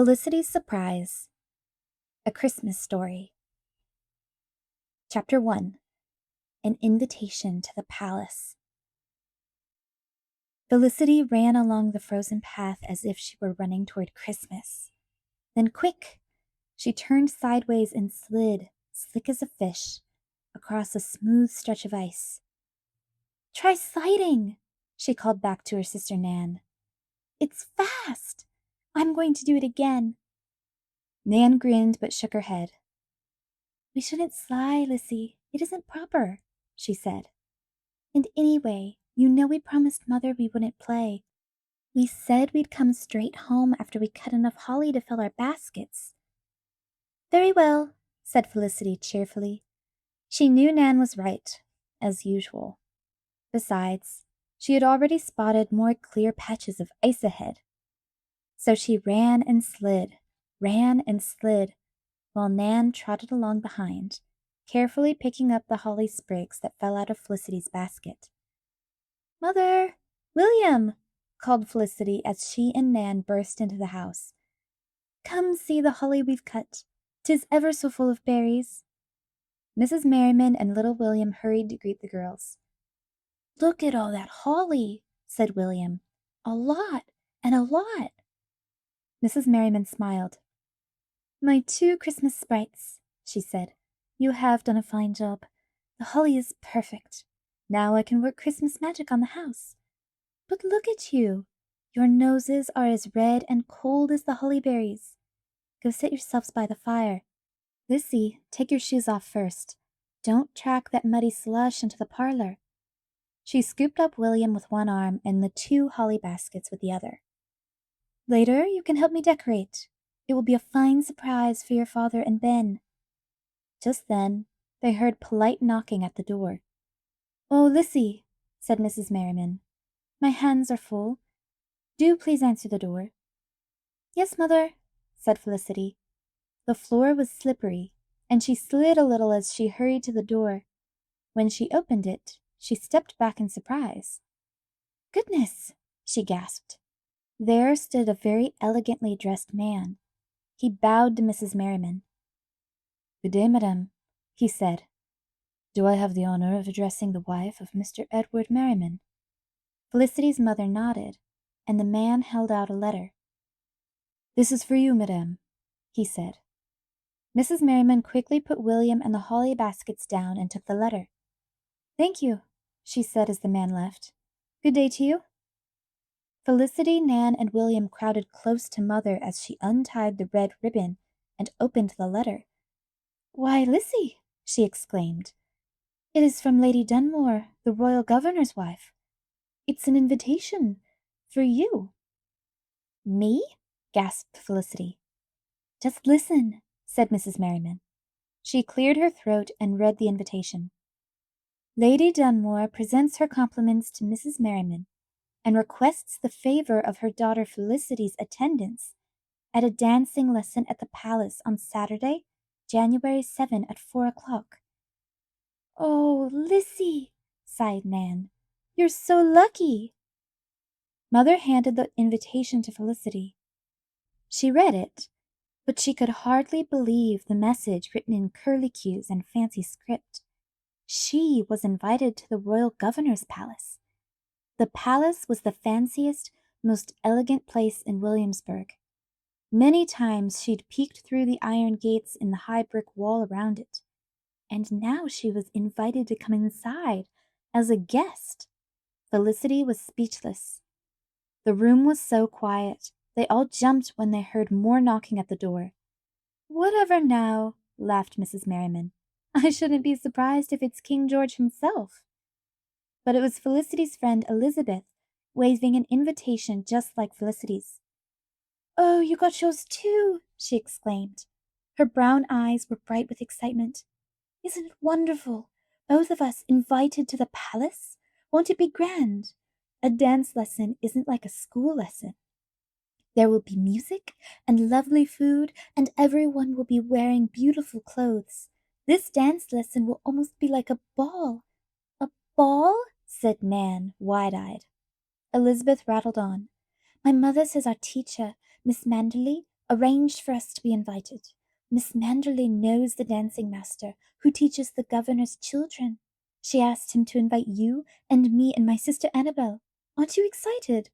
Felicity's Surprise, A Christmas Story. Chapter 1, An Invitation to the Palace. Felicity ran along the frozen path as if she were running toward Christmas. Then quick! She turned sideways and slid, slick as a fish, across a smooth stretch of ice. "Try sliding!" she called back to her sister Nan. "It's fast! I'm going to do it again." Nan grinned but shook her head. "We shouldn't slide, Lissy. It isn't proper," she said. "And anyway, you know we promised Mother we wouldn't play. We said we'd come straight home after we cut enough holly to fill our baskets." "Very well," said Felicity cheerfully. She knew Nan was right, as usual. Besides, she had already spotted more clear patches of ice ahead. So she ran and slid, while Nan trotted along behind, carefully picking up the holly sprigs that fell out of Felicity's basket. "Mother! William!" called Felicity as she and Nan burst into the house. "Come see the holly we've cut. 'Tis ever so full of berries." Mrs. Merriman and little William hurried to greet the girls. "Look at all that holly," said William. "A lot and a lot." Mrs. Merriman smiled. "My two Christmas sprites," she said. "You have done a fine job. The holly is perfect. Now I can work Christmas magic on the house. But look at you. Your noses are as red and cold as the holly berries. Go sit yourselves by the fire. Lissy, take your shoes off first. Don't track that muddy slush into the parlor." She scooped up William with one arm and the two holly baskets with the other. "Later you can help me decorate. It will be a fine surprise for your father and Ben." Just then they heard polite knocking at the door. "Oh, Lissy," said Mrs. Merriman. "My hands are full. Do please answer the door." "Yes, Mother," said Felicity. The floor was slippery, and she slid a little as she hurried to the door. When she opened it, she stepped back in surprise. "Goodness!" she gasped. There stood a very elegantly dressed man. He bowed to Mrs. Merriman. "Good day, madame," he said. "Do I have the honor of addressing the wife of Mr. Edward Merriman?" Felicity's mother nodded, and the man held out a letter. "This is for you, madame," he said. Mrs. Merriman quickly put William and the holly baskets down and took the letter. "Thank you," she said as the man left. "Good day to you." Felicity, Nan, and William crowded close to Mother as she untied the red ribbon and opened the letter. "Why, Lissy!" she exclaimed. "It is from Lady Dunmore, the royal governor's wife. It's an invitation for you." "Me?" gasped Felicity. "Just listen," said Mrs. Merriman. She cleared her throat and read the invitation. "Lady Dunmore presents her compliments to Mrs. Merriman and requests the favor of her daughter Felicity's attendance at a dancing lesson at the palace on Saturday, January 7 at 4 o'clock. "Oh, Lissy," sighed Nan. "You're so lucky." Mother handed the invitation to Felicity. She read it, but she could hardly believe the message written in curlicues and fancy script. She was invited to the royal governor's palace. The palace was the fanciest, most elegant place in Williamsburg. Many times she'd peeked through the iron gates in the high brick wall around it, and now she was invited to come inside as a guest. Felicity was speechless. The room was so quiet, they all jumped when they heard more knocking at the door. "Whatever now?" laughed Mrs. Merriman. "I shouldn't be surprised if it's King George himself." But it was Felicity's friend Elizabeth, waving an invitation just like Felicity's. "Oh, you got yours too!" she exclaimed. Her brown eyes were bright with excitement. "Isn't it wonderful? Both of us invited to the palace? Won't it be grand? A dance lesson isn't like a school lesson. There will be music and lovely food, and everyone will be wearing beautiful clothes. This dance lesson will almost be like a ball." "A ball?" said Nan, wide-eyed. Elizabeth rattled on. "My mother says our teacher, Miss Manderley, arranged for us to be invited. Miss Manderley knows the dancing master who teaches the governor's children. She asked him to invite you and me and my sister Annabel. Aren't you excited?"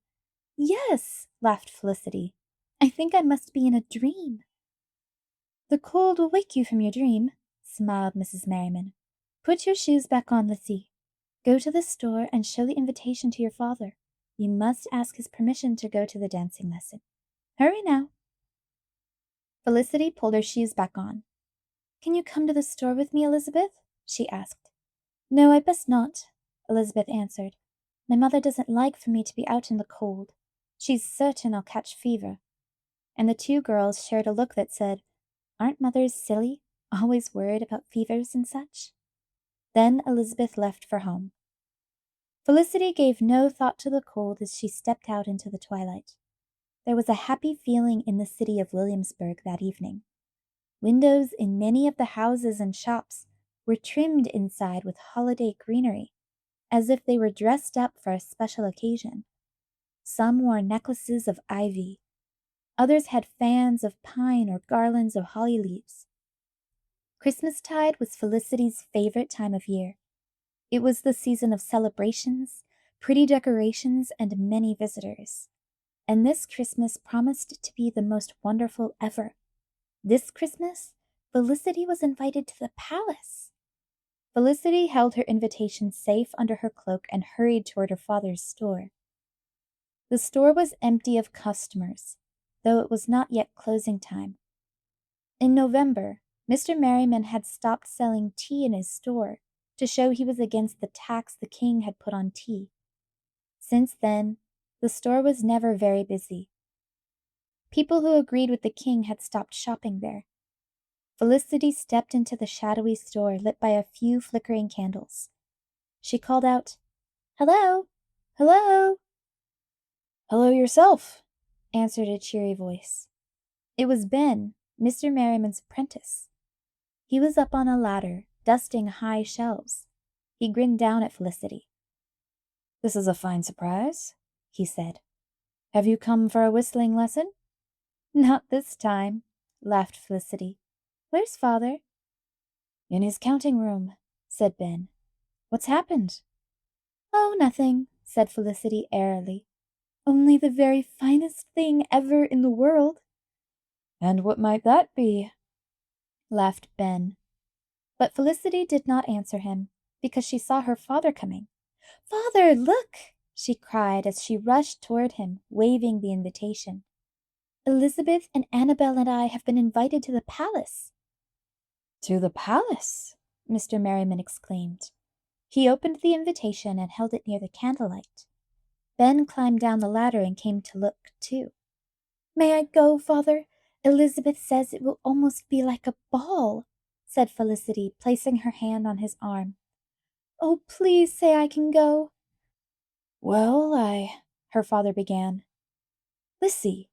"Yes," laughed Felicity. "I think I must be in a dream." "The cold will wake you from your dream," smiled Mrs. Merriman. "Put your shoes back on, Lizzie. Go to the store and show the invitation to your father. You must ask his permission to go to the dancing lesson. Hurry now." Felicity pulled her shoes back on. "Can you come to the store with me, Elizabeth?" she asked. "No, I best not," Elizabeth answered. "My mother doesn't like for me to be out in the cold. She's certain I'll catch fever." And the two girls shared a look that said, "Aren't mothers silly, always worried about fevers and such?" Then Elizabeth left for home. Felicity gave no thought to the cold as she stepped out into the twilight. There was a happy feeling in the city of Williamsburg that evening. Windows in many of the houses and shops were trimmed inside with holiday greenery, as if they were dressed up for a special occasion. Some wore necklaces of ivy. Others had fans of pine or garlands of holly leaves. Christmastide was Felicity's favorite time of year. It was the season of celebrations, pretty decorations, and many visitors. And this Christmas promised to be the most wonderful ever. This Christmas, Felicity was invited to the palace. Felicity held her invitation safe under her cloak and hurried toward her father's store. The store was empty of customers, though it was not yet closing time. In November, Mr. Merriman had stopped selling tea in his store to show he was against the tax the king had put on tea. Since then, the store was never very busy. People who agreed with the king had stopped shopping there. Felicity stepped into the shadowy store lit by a few flickering candles. She called out, "Hello! Hello!" "Hello yourself," answered a cheery voice. It was Ben, Mr. Merriman's apprentice. He was up on a ladder, dusting high shelves. He grinned down at Felicity. "This is a fine surprise," he said. "Have you come for a whistling lesson?" "Not this time," laughed Felicity. "Where's father?" "In his counting room," said Ben. "What's happened?" "Oh, nothing," said Felicity airily. "Only the very finest thing ever in the world." "And what might that be?" laughed Ben. But Felicity did not answer him, because she saw her father coming. "Father, look!" she cried as she rushed toward him, waving the invitation. "Elizabeth and Annabel and I have been invited to the palace." "To the palace?" Mr. Merriman exclaimed. He opened the invitation and held it near the candlelight. Ben climbed down the ladder and came to look, too. "May I go, father? Elizabeth says it will almost be like a ball," said Felicity, placing her hand on his arm. "Oh, please say I can go." "Well, her father began. "Lissy,"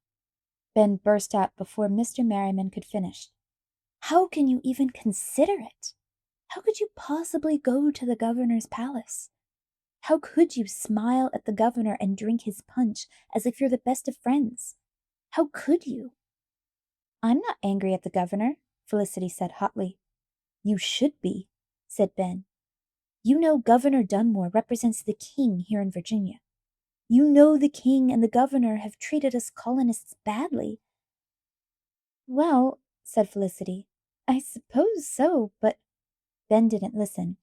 Ben burst out before Mr. Merriman could finish. "How can you even consider it? How could you possibly go to the governor's palace? How could you smile at the governor and drink his punch as if you're the best of friends? How could you?" "I'm not angry at the governor," Felicity said hotly. "You should be," said Ben. "You know Governor Dunmore represents the king here in Virginia. You know the king and the governor have treated us colonists badly." "Well," said Felicity, "I suppose so, but—" Ben didn't listen.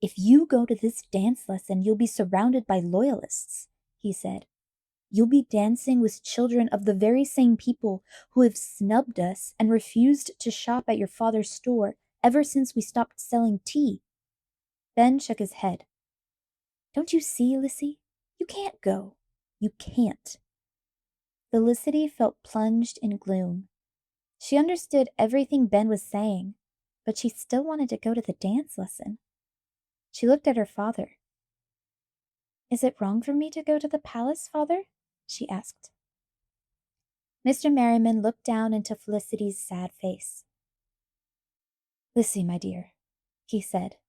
"If you go to this dance lesson, you'll be surrounded by loyalists," he said. "You'll be dancing with children of the very same people who have snubbed us and refused to shop at your father's store ever since we stopped selling tea." Ben shook his head. "Don't you see, Lissy? You can't go. You can't." Felicity felt plunged in gloom. She understood everything Ben was saying, but she still wanted to go to the dance lesson. She looked at her father. "Is it wrong for me to go to the palace, father?" she asked. Mr. Merriman looked down into Felicity's sad face. "Lissy, my dear," he said,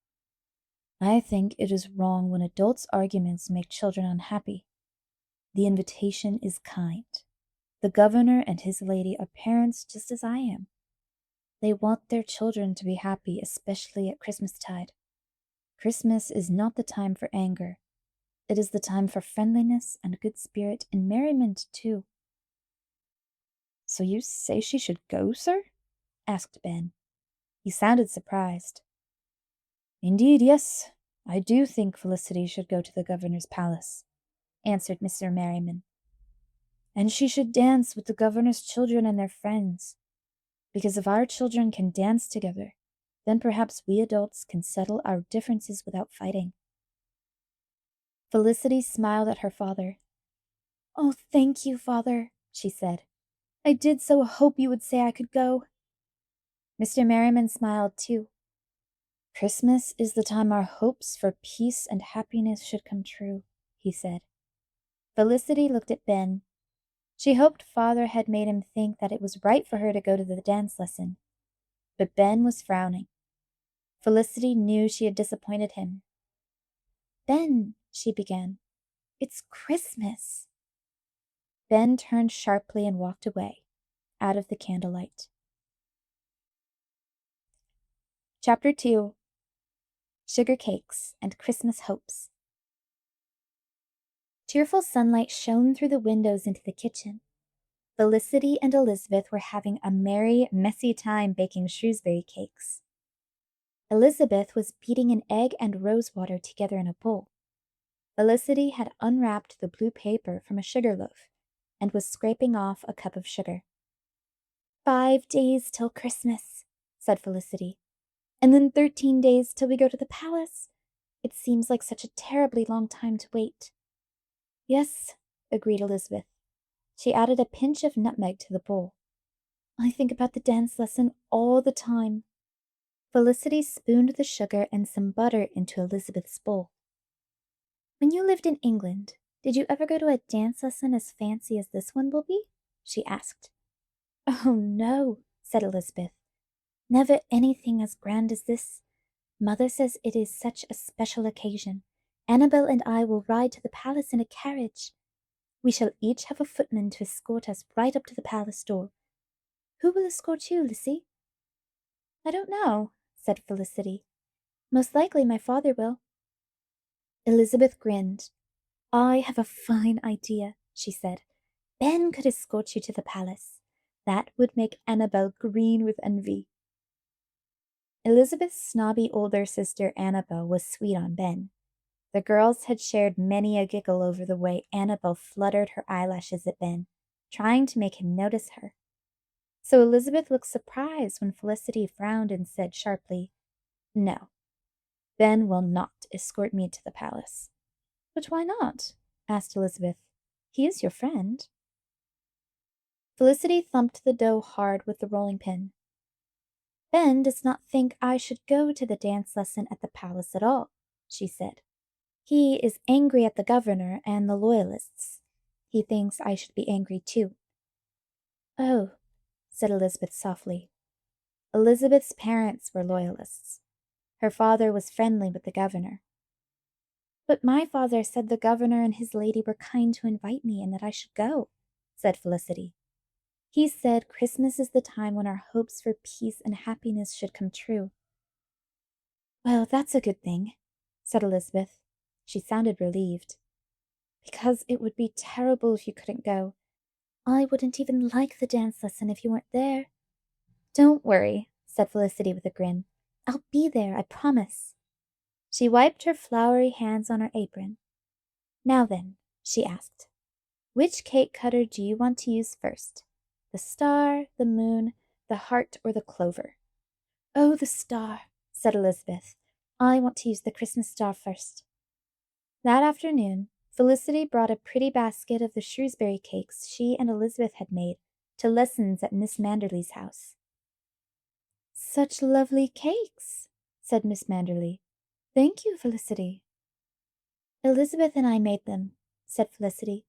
"I think it is wrong when adults' arguments make children unhappy. The invitation is kind. The governor and his lady are parents just as I am. They want their children to be happy, especially at Christmastide. Christmas is not the time for anger. It is the time for friendliness and good spirit and merriment, too. So you say she should go, sir? Asked Ben. He sounded surprised. Indeed, yes. I do think Felicity should go to the governor's palace, answered Mr. Merriman. And she should dance with the governor's children and their friends. Because if our children can dance together, then perhaps we adults can settle our differences without fighting. Felicity smiled at her father. Oh, thank you, Father, she said. I did so hope you would say I could go. Mr. Merriman smiled too. Christmas is the time our hopes for peace and happiness should come true, he said. Felicity looked at Ben. She hoped Father had made him think that it was right for her to go to the dance lesson. But Ben was frowning. Felicity knew she had disappointed him. Ben, she began, it's Christmas. Ben turned sharply and walked away, out of the candlelight. Chapter 2. Sugar Cakes and Christmas Hopes. Cheerful sunlight shone through the windows into the kitchen. Felicity and Elizabeth were having a merry, messy time baking Shrewsbury cakes. Elizabeth was beating an egg and rose water together in a bowl. Felicity had unwrapped the blue paper from a sugar loaf and was scraping off a cup of sugar. 5 days till Christmas, said Felicity. And then 13 days till we go to the palace. It seems like such a terribly long time to wait. Yes, agreed Elizabeth. She added a pinch of nutmeg to the bowl. I think about the dance lesson all the time. Felicity spooned the sugar and some butter into Elizabeth's bowl. When you lived in England, did you ever go to a dance lesson as fancy as this one will be? She asked. Oh, no, said Elizabeth. Never anything as grand as this. Mother says it is such a special occasion. Annabel and I will ride to the palace in a carriage. We shall each have a footman to escort us right up to the palace door. Who will escort you, Lizzie? I don't know, said Felicity. Most likely my father will. Elizabeth grinned. I have a fine idea, she said. Ben could escort you to the palace. That would make Annabel green with envy. Elizabeth's snobby older sister Annabel was sweet on Ben. The girls had shared many a giggle over the way Annabel fluttered her eyelashes at Ben, trying to make him notice her. So Elizabeth looked surprised when Felicity frowned and said sharply, No, Ben will not escort me to the palace. But why not? Asked Elizabeth. He is your friend. Felicity thumped the dough hard with the rolling pin. Ben does not think I should go to the dance lesson at the palace at all, she said. He is angry at the governor and the loyalists. He thinks I should be angry too. Oh, said Elizabeth softly. Elizabeth's parents were loyalists. Her father was friendly with the governor. But my father said the governor and his lady were kind to invite me and that I should go, said Felicity. He said Christmas is the time when our hopes for peace and happiness should come true. Well, that's a good thing, said Elizabeth. She sounded relieved. Because it would be terrible if you couldn't go. I wouldn't even like the dance lesson if you weren't there. Don't worry, said Felicity with a grin. I'll be there, I promise. She wiped her floury hands on her apron. Now then, she asked, which cake cutter do you want to use first? The star, the moon, the heart, or the clover? Oh, the star, said Elizabeth. I want to use the Christmas star first. That afternoon, Felicity brought a pretty basket of the Shrewsbury cakes she and Elizabeth had made to lessons at Miss Manderly's house. Such lovely cakes, said Miss Manderly. Thank you, Felicity. Elizabeth and I made them, said Felicity.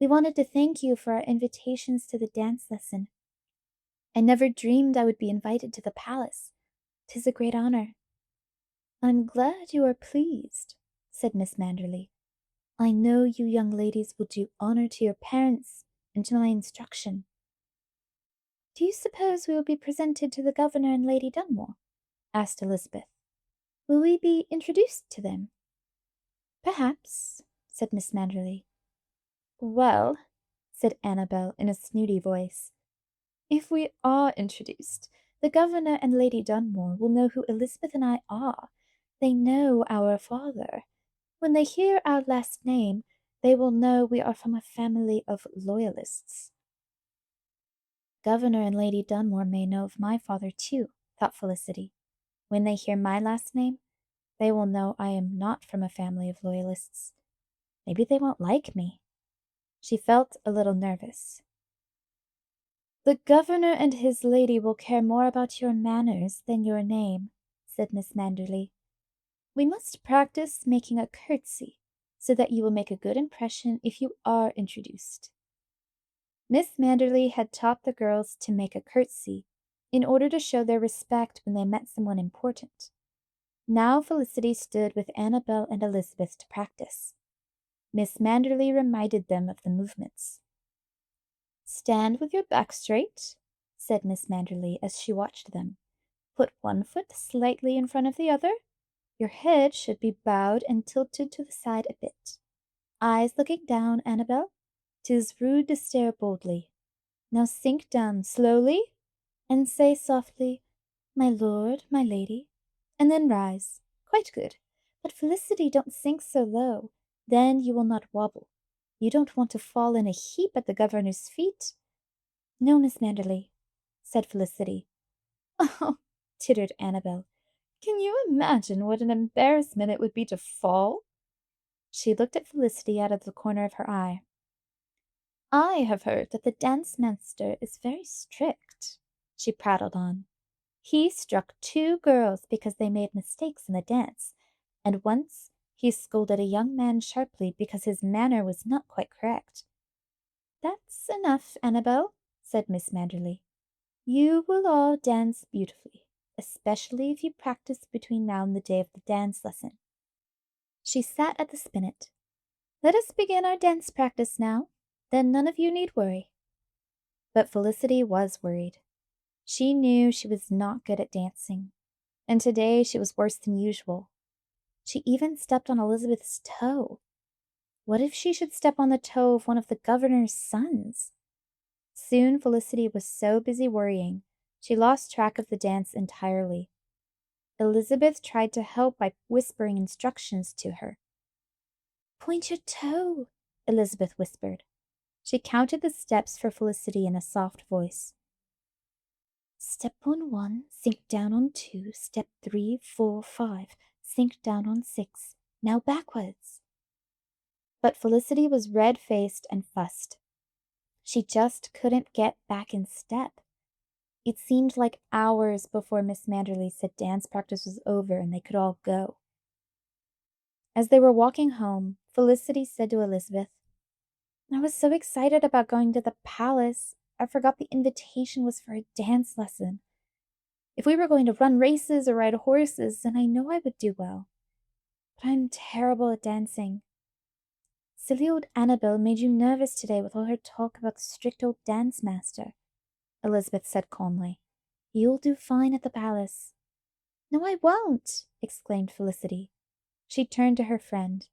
We wanted to thank you for our invitations to the dance lesson. I never dreamed I would be invited to the palace. 'Tis a great honor. I'm glad you are pleased, said Miss Manderly. I know you young ladies will do honor to your parents into my instruction. Do you suppose we will be presented to the governor and Lady Dunmore? Asked Elizabeth. Will we be introduced to them? Perhaps, said Miss Manderley. Well, said Annabel in a snooty voice, if we are introduced, the governor and Lady Dunmore will know who Elizabeth and I are. They know our father. When they hear our last name, they will know we are from a family of loyalists. Governor and Lady Dunmore may know of my father too, thought Felicity. When they hear my last name, they will know I am not from a family of loyalists. Maybe they won't like me. She felt a little nervous. The governor and his lady will care more about your manners than your name, said Miss Manderley. We must practice making a curtsy, so that you will make a good impression if you are introduced. Miss Manderley had taught the girls to make a curtsy in order to show their respect when they met someone important. Now Felicity stood with Annabel and Elizabeth to practice. Miss Manderley reminded them of the movements. Stand with your back straight, said Miss Manderley as she watched them. Put one foot slightly in front of the other. Your head should be bowed and tilted to the side a bit. Eyes looking down, Annabel. 'Tis rude to stare boldly. Now sink down slowly, and say softly, my lord, my lady, and then rise. Quite good. But Felicity, don't sink so low. Then you will not wobble. You don't want to fall in a heap at the governor's feet. No, Miss Manderley, said Felicity. Oh, tittered Annabel. Can you imagine what an embarrassment it would be to fall? She looked at Felicity out of the corner of her eye. I have heard that the dance master is very strict, she prattled on. He struck 2 girls because they made mistakes in the dance, and once he scolded a young man sharply because his manner was not quite correct. That's enough, Annabel, said Miss Manderley. You will all dance beautifully, especially if you practice between now and the day of the dance lesson. She sat at the spinet. Let us begin our dance practice now, then none of you need worry. But Felicity was worried. She knew she was not good at dancing, and today she was worse than usual. She even stepped on Elizabeth's toe. What if she should step on the toe of one of the governor's sons? Soon Felicity was so busy worrying, she lost track of the dance entirely. Elizabeth tried to help by whispering instructions to her. Point your toe, Elizabeth whispered. She counted the steps for Felicity in a soft voice. Step on 1, sink down on 2, step 3, 4, 5, sink down on 6. Now backwards. But Felicity was red-faced and fussed. She just couldn't get back in step. It seemed like hours before Miss Manderley said dance practice was over and they could all go. As they were walking home, Felicity said to Elizabeth, I was so excited about going to the palace, I forgot the invitation was for a dance lesson. If we were going to run races or ride horses, then I know I would do well. But I'm terrible at dancing. Silly old Annabel made you nervous today with all her talk about the strict old dance master, Elizabeth said calmly. You'll do fine at the palace. No, I won't, exclaimed Felicity. She turned to her friend.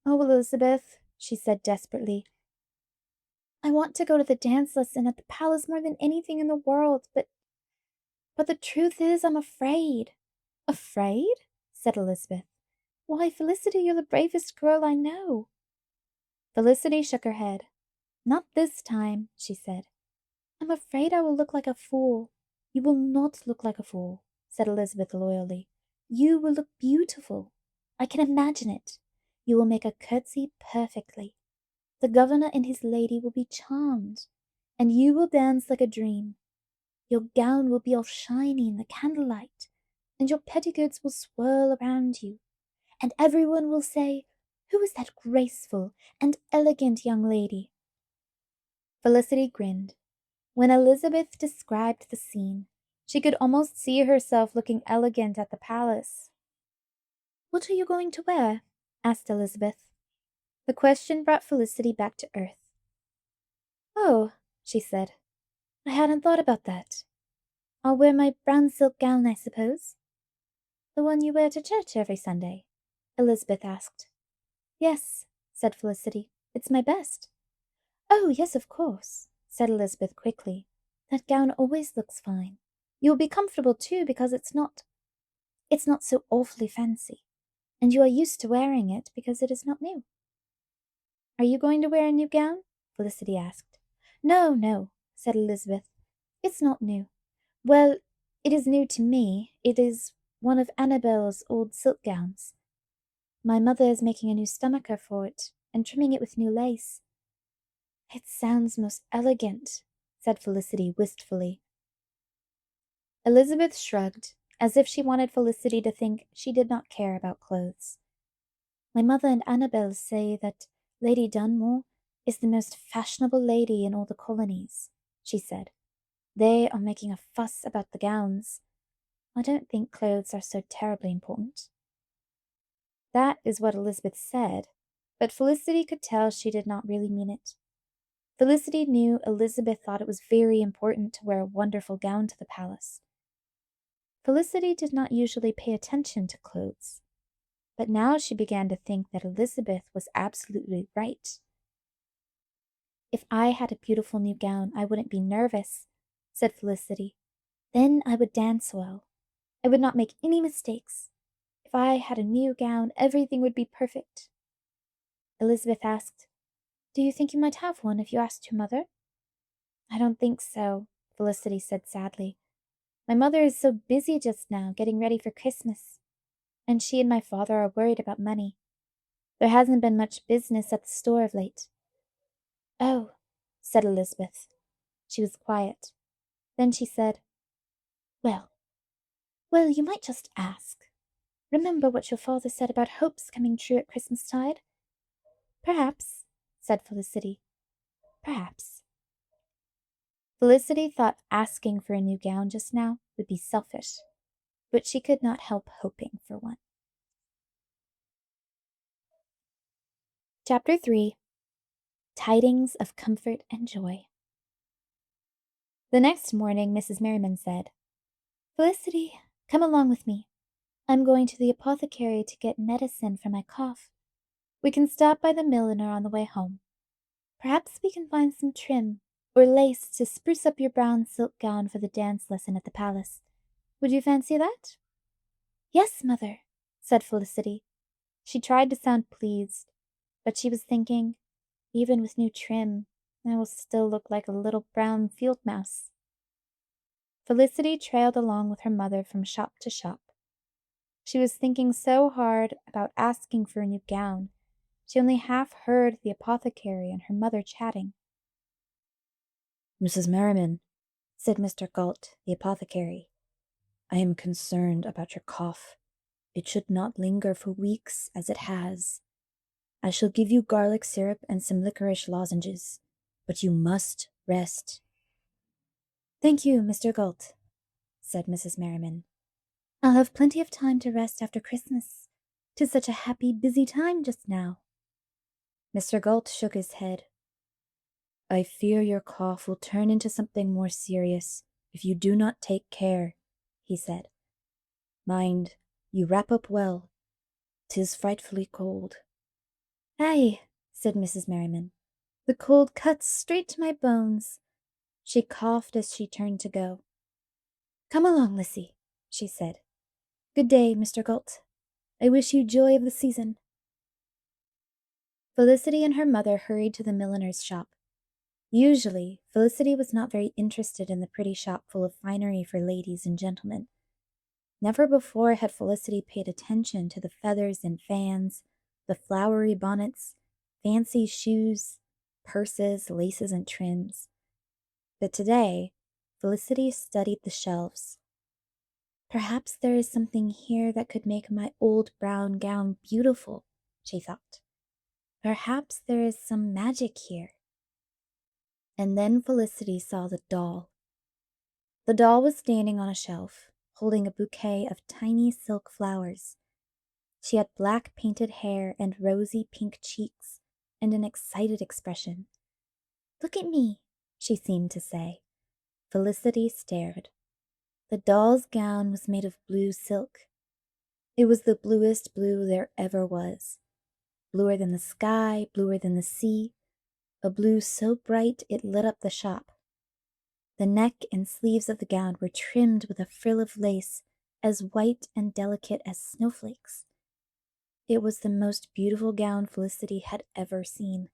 Oh, Elizabeth, she said desperately, I want to go to the dance lesson at the palace more than anything in the world, but the truth is I'm afraid. Afraid? Said Elizabeth. Why, Felicity, you're the bravest girl I know. Felicity shook her head. Not this time, she said. I'm afraid I will look like a fool. You will not look like a fool, said Elizabeth loyally. You will look beautiful. I can imagine it. You will make a curtsy perfectly. The governor and his lady will be charmed, and you will dance like a dream. Your gown will be all shiny in the candlelight, and your petticoats will swirl around you, and everyone will say, Who is that graceful and elegant young lady? Felicity grinned. When Elizabeth described the scene, she could almost see herself looking elegant at the palace. What are you going to wear? Asked Elizabeth. The question brought Felicity back to earth. Oh, she said, I hadn't thought about that. I'll wear my brown silk gown, I suppose. The one you wear to church every Sunday? Elizabeth asked. Yes, said Felicity. It's my best. Oh, yes, of course, said Elizabeth quickly. That gown always looks fine. You'll be comfortable too because it's not so awfully fancy, and you are used to wearing it because it is not new. Are you going to wear a new gown? Felicity asked. No, no, said Elizabeth. It's not new. Well, it is new to me. It is one of Annabel's old silk gowns. My mother is making a new stomacher for it, and trimming it with new lace. It sounds most elegant, said Felicity wistfully. Elizabeth shrugged, as if she wanted Felicity to think she did not care about clothes. My mother and Annabel say that Lady Dunmore is the most fashionable lady in all the colonies, she said. They are making a fuss about the gowns. I don't think clothes are so terribly important. That is what Elizabeth said, but Felicity could tell she did not really mean it. Felicity knew Elizabeth thought it was very important to wear a wonderful gown to the palace. Felicity did not usually pay attention to clothes, but now she began to think that Elizabeth was absolutely right. If I had a beautiful new gown, I wouldn't be nervous, said Felicity. Then I would dance well. I would not make any mistakes. If I had a new gown, everything would be perfect. Elizabeth asked, Do you think you might have one if you asked your mother? I don't think so, Felicity said sadly. My mother is so busy just now getting ready for Christmas, and she and my father are worried about money. There hasn't been much business at the store of late. Oh, said Elizabeth. She was quiet. Then she said, Well, you might just ask. Remember what your father said about hopes coming true at Christmastide? Perhaps, said Felicity. Perhaps. Felicity thought asking for a new gown just now would be selfish, but she could not help hoping for one. Chapter 3 Tidings of Comfort and Joy. The next morning, Mrs. Merriman said, Felicity, come along with me. I'm going to the apothecary to get medicine for my cough. We can stop by the milliner on the way home. Perhaps we can find some trim or lace to spruce up your brown silk gown for the dance lesson at the palace. Would you fancy that? Yes, Mother, said Felicity. She tried to sound pleased, but she was thinking, even with new trim, I will still look like a little brown field mouse. Felicity trailed along with her mother from shop to shop. She was thinking so hard about asking for a new gown, she only half heard the apothecary and her mother chatting. Mrs. Merriman, said Mr. Galt, the apothecary, I am concerned about your cough. It should not linger for weeks as it has. I shall give you garlic syrup and some licorice lozenges, but you must rest. Thank you, Mr. Galt, said Mrs. Merriman. I'll have plenty of time to rest after Christmas. 'Tis such a happy, busy time just now. Mr. Galt shook his head. I fear your cough will turn into something more serious if you do not take care, he said. Mind, you wrap up well. 'Tis frightfully cold. Aye, said Mrs. Merriman. The cold cuts straight to my bones. She coughed as she turned to go. Come along, Lissy, she said. Good day, Mr. Galt. I wish you joy of the season. Felicity and her mother hurried to the milliner's shop. Usually, Felicity was not very interested in the pretty shop full of finery for ladies and gentlemen. Never before had Felicity paid attention to the feathers and fans, the flowery bonnets, fancy shoes, purses, laces, and trims. But today, Felicity studied the shelves. Perhaps there is something here that could make my old brown gown beautiful, she thought. Perhaps there is some magic here. And then Felicity saw the doll. The doll was standing on a shelf, holding a bouquet of tiny silk flowers. She had black painted hair and rosy pink cheeks, and an excited expression. Look at me, she seemed to say. Felicity stared. The doll's gown was made of blue silk. It was the bluest blue there ever was. Bluer than the sky, bluer than the sea, a blue so bright it lit up the shop. The neck and sleeves of the gown were trimmed with a frill of lace as white and delicate as snowflakes. It was the most beautiful gown Felicity had ever seen.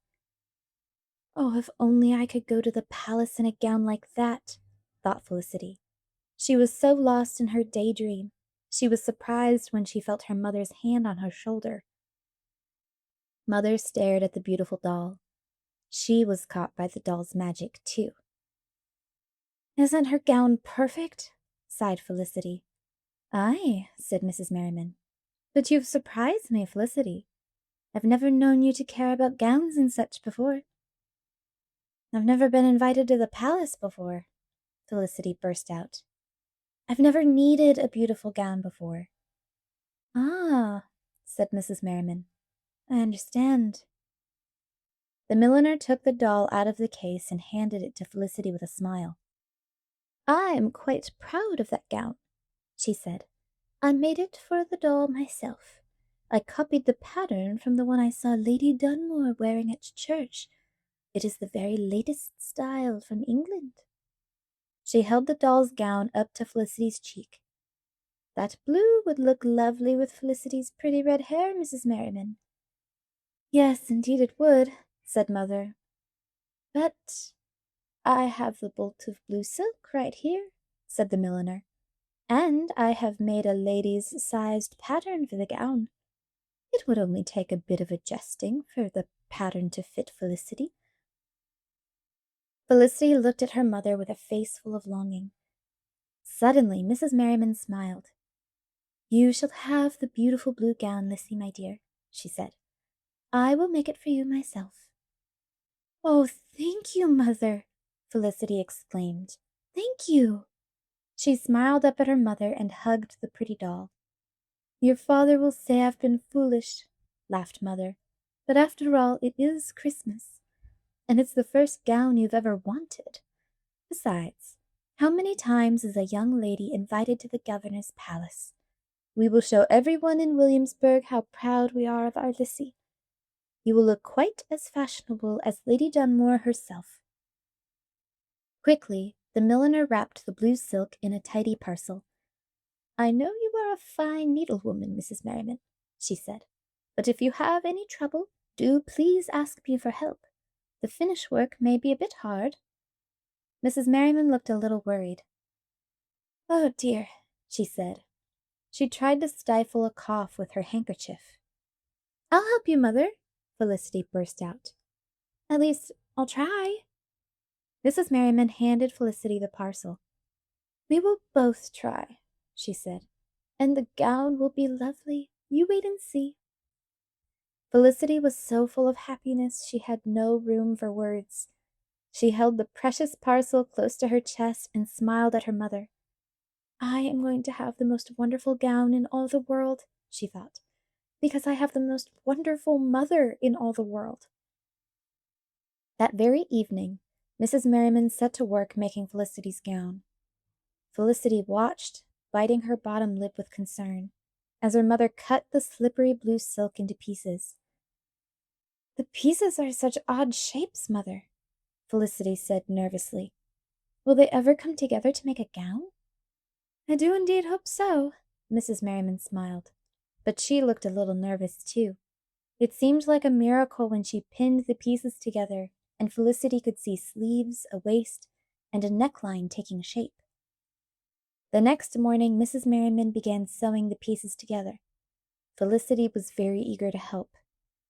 Oh, if only I could go to the palace in a gown like that, thought Felicity. She was so lost in her daydream. She was surprised when she felt her mother's hand on her shoulder. Mother stared at the beautiful doll. She was caught by the doll's magic, too. Isn't her gown perfect? Sighed Felicity. Aye, said Mrs. Merriman. But you've surprised me, Felicity. I've never known you to care about gowns and such before. I've never been invited to the palace before, Felicity burst out. I've never needed a beautiful gown before. Ah, said Mrs. Merriman. I understand. The milliner took the doll out of the case and handed it to Felicity with a smile. I am quite proud of that gown, she said. I made it for the doll myself. I copied the pattern from the one I saw Lady Dunmore wearing at church. It is the very latest style from England. She held the doll's gown up to Felicity's cheek. That blue would look lovely with Felicity's pretty red hair, Mrs. Merriman. Yes, indeed it would, said Mother. But I have the bolt of blue silk right here, said the milliner, and I have made a lady's sized pattern for the gown. It would only take a bit of adjusting for the pattern to fit Felicity. Felicity looked at her mother with a face full of longing. Suddenly, Mrs. Merriman smiled. You shall have the beautiful blue gown, Lissy, my dear, she said. I will make it for you myself. Oh, thank you, Mother, Felicity exclaimed. Thank you. She smiled up at her mother and hugged the pretty doll. Your father will say I've been foolish, laughed Mother. But after all, it is Christmas, and it's the first gown you've ever wanted. Besides, how many times is a young lady invited to the governor's palace? We will show everyone in Williamsburg how proud we are of our Lissy. You will look quite as fashionable as Lady Dunmore herself. Quickly, the milliner wrapped the blue silk in a tidy parcel. I know you are a fine needlewoman, Mrs. Merriman, she said, but if you have any trouble, do please ask me for help. The finish work may be a bit hard. Mrs. Merriman looked a little worried. Oh dear, she said. She tried to stifle a cough with her handkerchief. I'll help you, Mother, Felicity burst out. At least, I'll try. Mrs. Merriman handed Felicity the parcel. We will both try, she said, and the gown will be lovely. You wait and see. Felicity was so full of happiness she had no room for words. She held the precious parcel close to her chest and smiled at her mother. I am going to have the most wonderful gown in all the world, she thought, because I have the most wonderful mother in all the world. That very evening, Mrs. Merriman set to work making Felicity's gown. Felicity watched, biting her bottom lip with concern, as her mother cut the slippery blue silk into pieces. The pieces are such odd shapes, Mother, Felicity said nervously. Will they ever come together to make a gown? I do indeed hope so, Mrs. Merriman smiled, but she looked a little nervous too. It seemed like a miracle when she pinned the pieces together and Felicity could see sleeves, a waist, and a neckline taking shape. The next morning, Mrs. Merriman began sewing the pieces together. Felicity was very eager to help.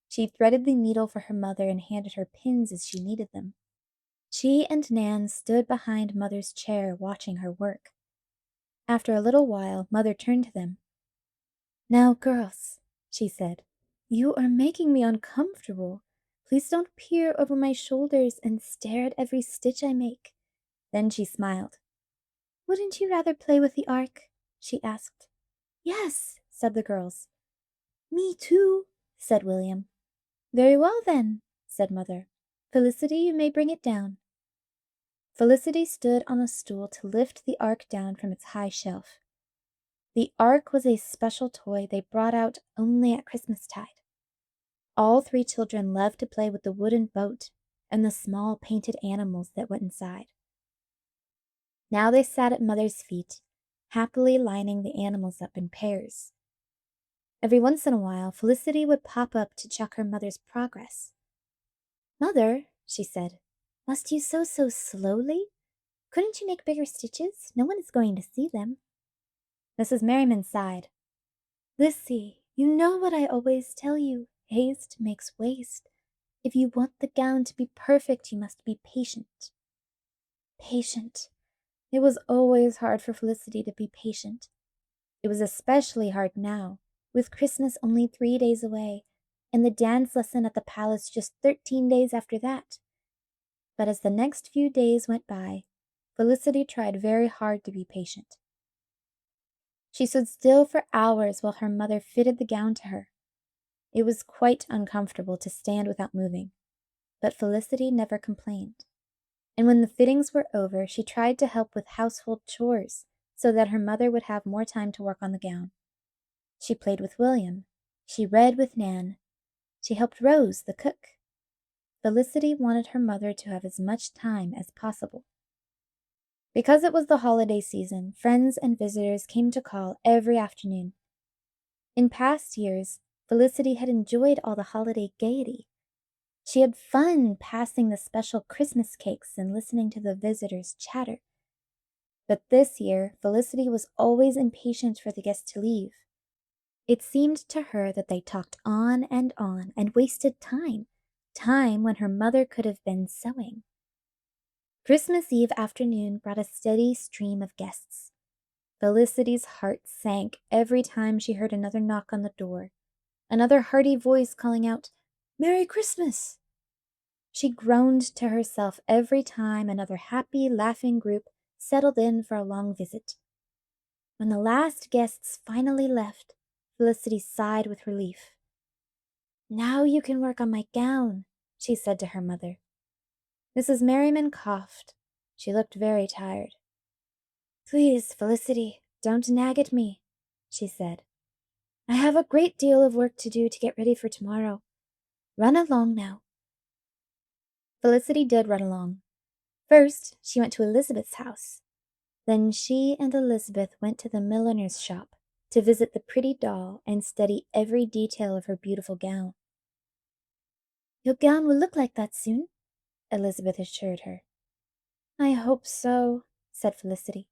She threaded the needle for her mother and handed her pins as she needed them. She and Nan stood behind Mother's chair watching her work. After a little while, Mother turned to them. Now, girls, she said, you are making me uncomfortable. Please don't peer over my shoulders and stare at every stitch I make. Then she smiled. Wouldn't you rather play with the ark? She asked. Yes, said the girls. Me too, said William. Very well then, said Mother. Felicity, you may bring it down. Felicity stood on a stool to lift the ark down from its high shelf. The ark was a special toy they brought out only at Christmastide. All three children loved to play with the wooden boat and the small painted animals that went inside. Now they sat at Mother's feet, happily lining the animals up in pairs. Every once in a while, Felicity would pop up to check her mother's progress. "Mother," she said, "must you sew so slowly? Couldn't you make bigger stitches? No one is going to see them." Mrs. Merriman sighed. "Lissy, you know what I always tell you. Haste makes waste. If you want the gown to be perfect, you must be patient." Patient. It was always hard for Felicity to be patient. It was especially hard now, with Christmas only 3 days away, and the dance lesson at the palace just 13 days after that. But as the next few days went by, Felicity tried very hard to be patient. She stood still for hours while her mother fitted the gown to her. It was quite uncomfortable to stand without moving, but Felicity never complained. And when the fittings were over, she tried to help with household chores so that her mother would have more time to work on the gown. She played with William. She read with Nan. She helped Rose, the cook. Felicity wanted her mother to have as much time as possible. Because it was the holiday season, friends and visitors came to call every afternoon. In past years, Felicity had enjoyed all the holiday gaiety. She had fun passing the special Christmas cakes and listening to the visitors chatter. But this year, Felicity was always impatient for the guests to leave. It seemed to her that they talked on and wasted time when her mother could have been sewing. Christmas Eve afternoon brought a steady stream of guests. Felicity's heart sank every time she heard another knock on the door, another hearty voice calling out, "Merry Christmas!" She groaned to herself every time another happy, laughing group settled in for a long visit. When the last guests finally left, Felicity sighed with relief. "Now you can work on my gown," she said to her mother. Mrs. Merriman coughed. She looked very tired. "Please, Felicity, don't nag at me," she said. "I have a great deal of work to do to get ready for tomorrow. Run along now." Felicity did run along. First, she went to Elizabeth's house. Then she and Elizabeth went to the milliner's shop to visit the pretty doll and study every detail of her beautiful gown. "Your gown will look like that soon," Elizabeth assured her. "I hope so," said Felicity.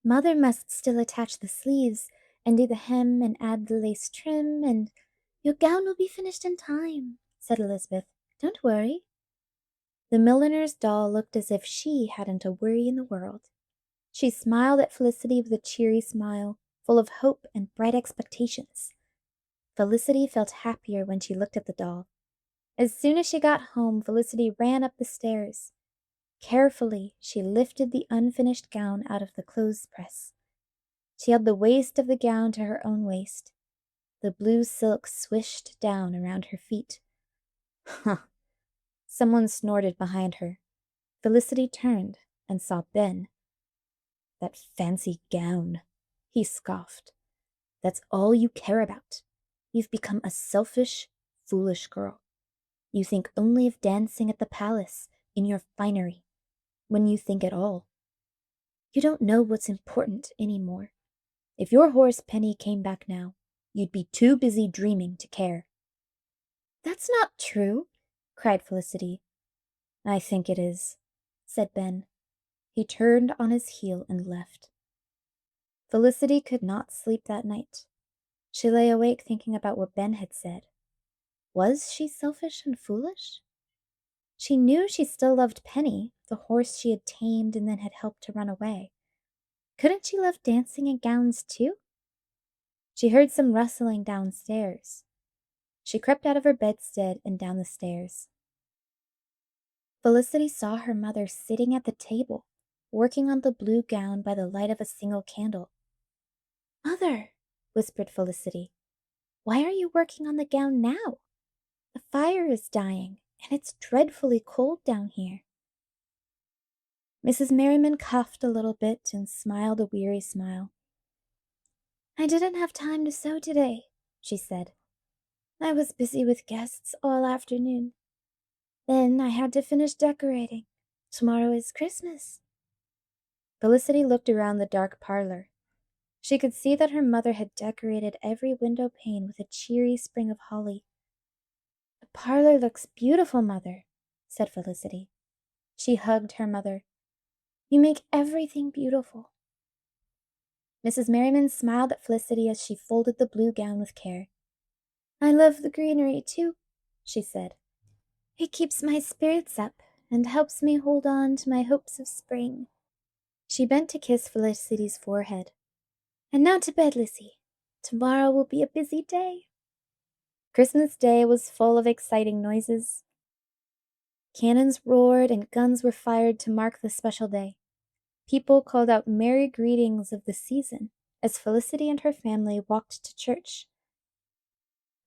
"Mother must still attach the sleeves and do the hem and add the lace trim, and your gown will be finished in time," said Elizabeth. "Don't worry." The milliner's doll looked as if she hadn't a worry in the world. She smiled at Felicity with a cheery smile, full of hope and bright expectations. Felicity felt happier when she looked at the doll. As soon as she got home, Felicity ran up the stairs. Carefully, she lifted the unfinished gown out of the clothes press. She held the waist of the gown to her own waist. The blue silk swished down around her feet. Huh! Someone snorted behind her. Felicity turned and saw Ben. "That fancy gown," he scoffed. "That's all you care about. You've become a selfish, foolish girl. You think only of dancing at the palace, in your finery, when you think at all. You don't know what's important any more. If your horse Penny came back now, you'd be too busy dreaming to care." "That's not true," cried Felicity. "I think it is," said Ben. He turned on his heel and left. Felicity could not sleep that night. She lay awake thinking about what Ben had said. Was she selfish and foolish? She knew she still loved Penny, the horse she had tamed and then had helped to run away. Couldn't she love dancing in gowns too? She heard some rustling downstairs. She crept out of her bedstead and down the stairs. Felicity saw her mother sitting at the table, working on the blue gown by the light of a single candle. "Mother," whispered Felicity, "why are you working on the gown now? The fire is dying, and it's dreadfully cold down here." Mrs. Merriman coughed a little bit and smiled a weary smile. "I didn't have time to sew today," she said. "I was busy with guests all afternoon. Then I had to finish decorating. Tomorrow is Christmas." Felicity looked around the dark parlor. She could see that her mother had decorated every window pane with a cheery sprig of holly. "The parlor looks beautiful, Mother," said Felicity. She hugged her mother. "You make everything beautiful." Mrs. Merriman smiled at Felicity as she folded the blue gown with care. "I love the greenery, too," she said. "It keeps my spirits up and helps me hold on to my hopes of spring." She bent to kiss Felicity's forehead. "And now to bed, Lizzie. Tomorrow will be a busy day." Christmas Day was full of exciting noises. Cannons roared and guns were fired to mark the special day. People called out merry greetings of the season as Felicity and her family walked to church.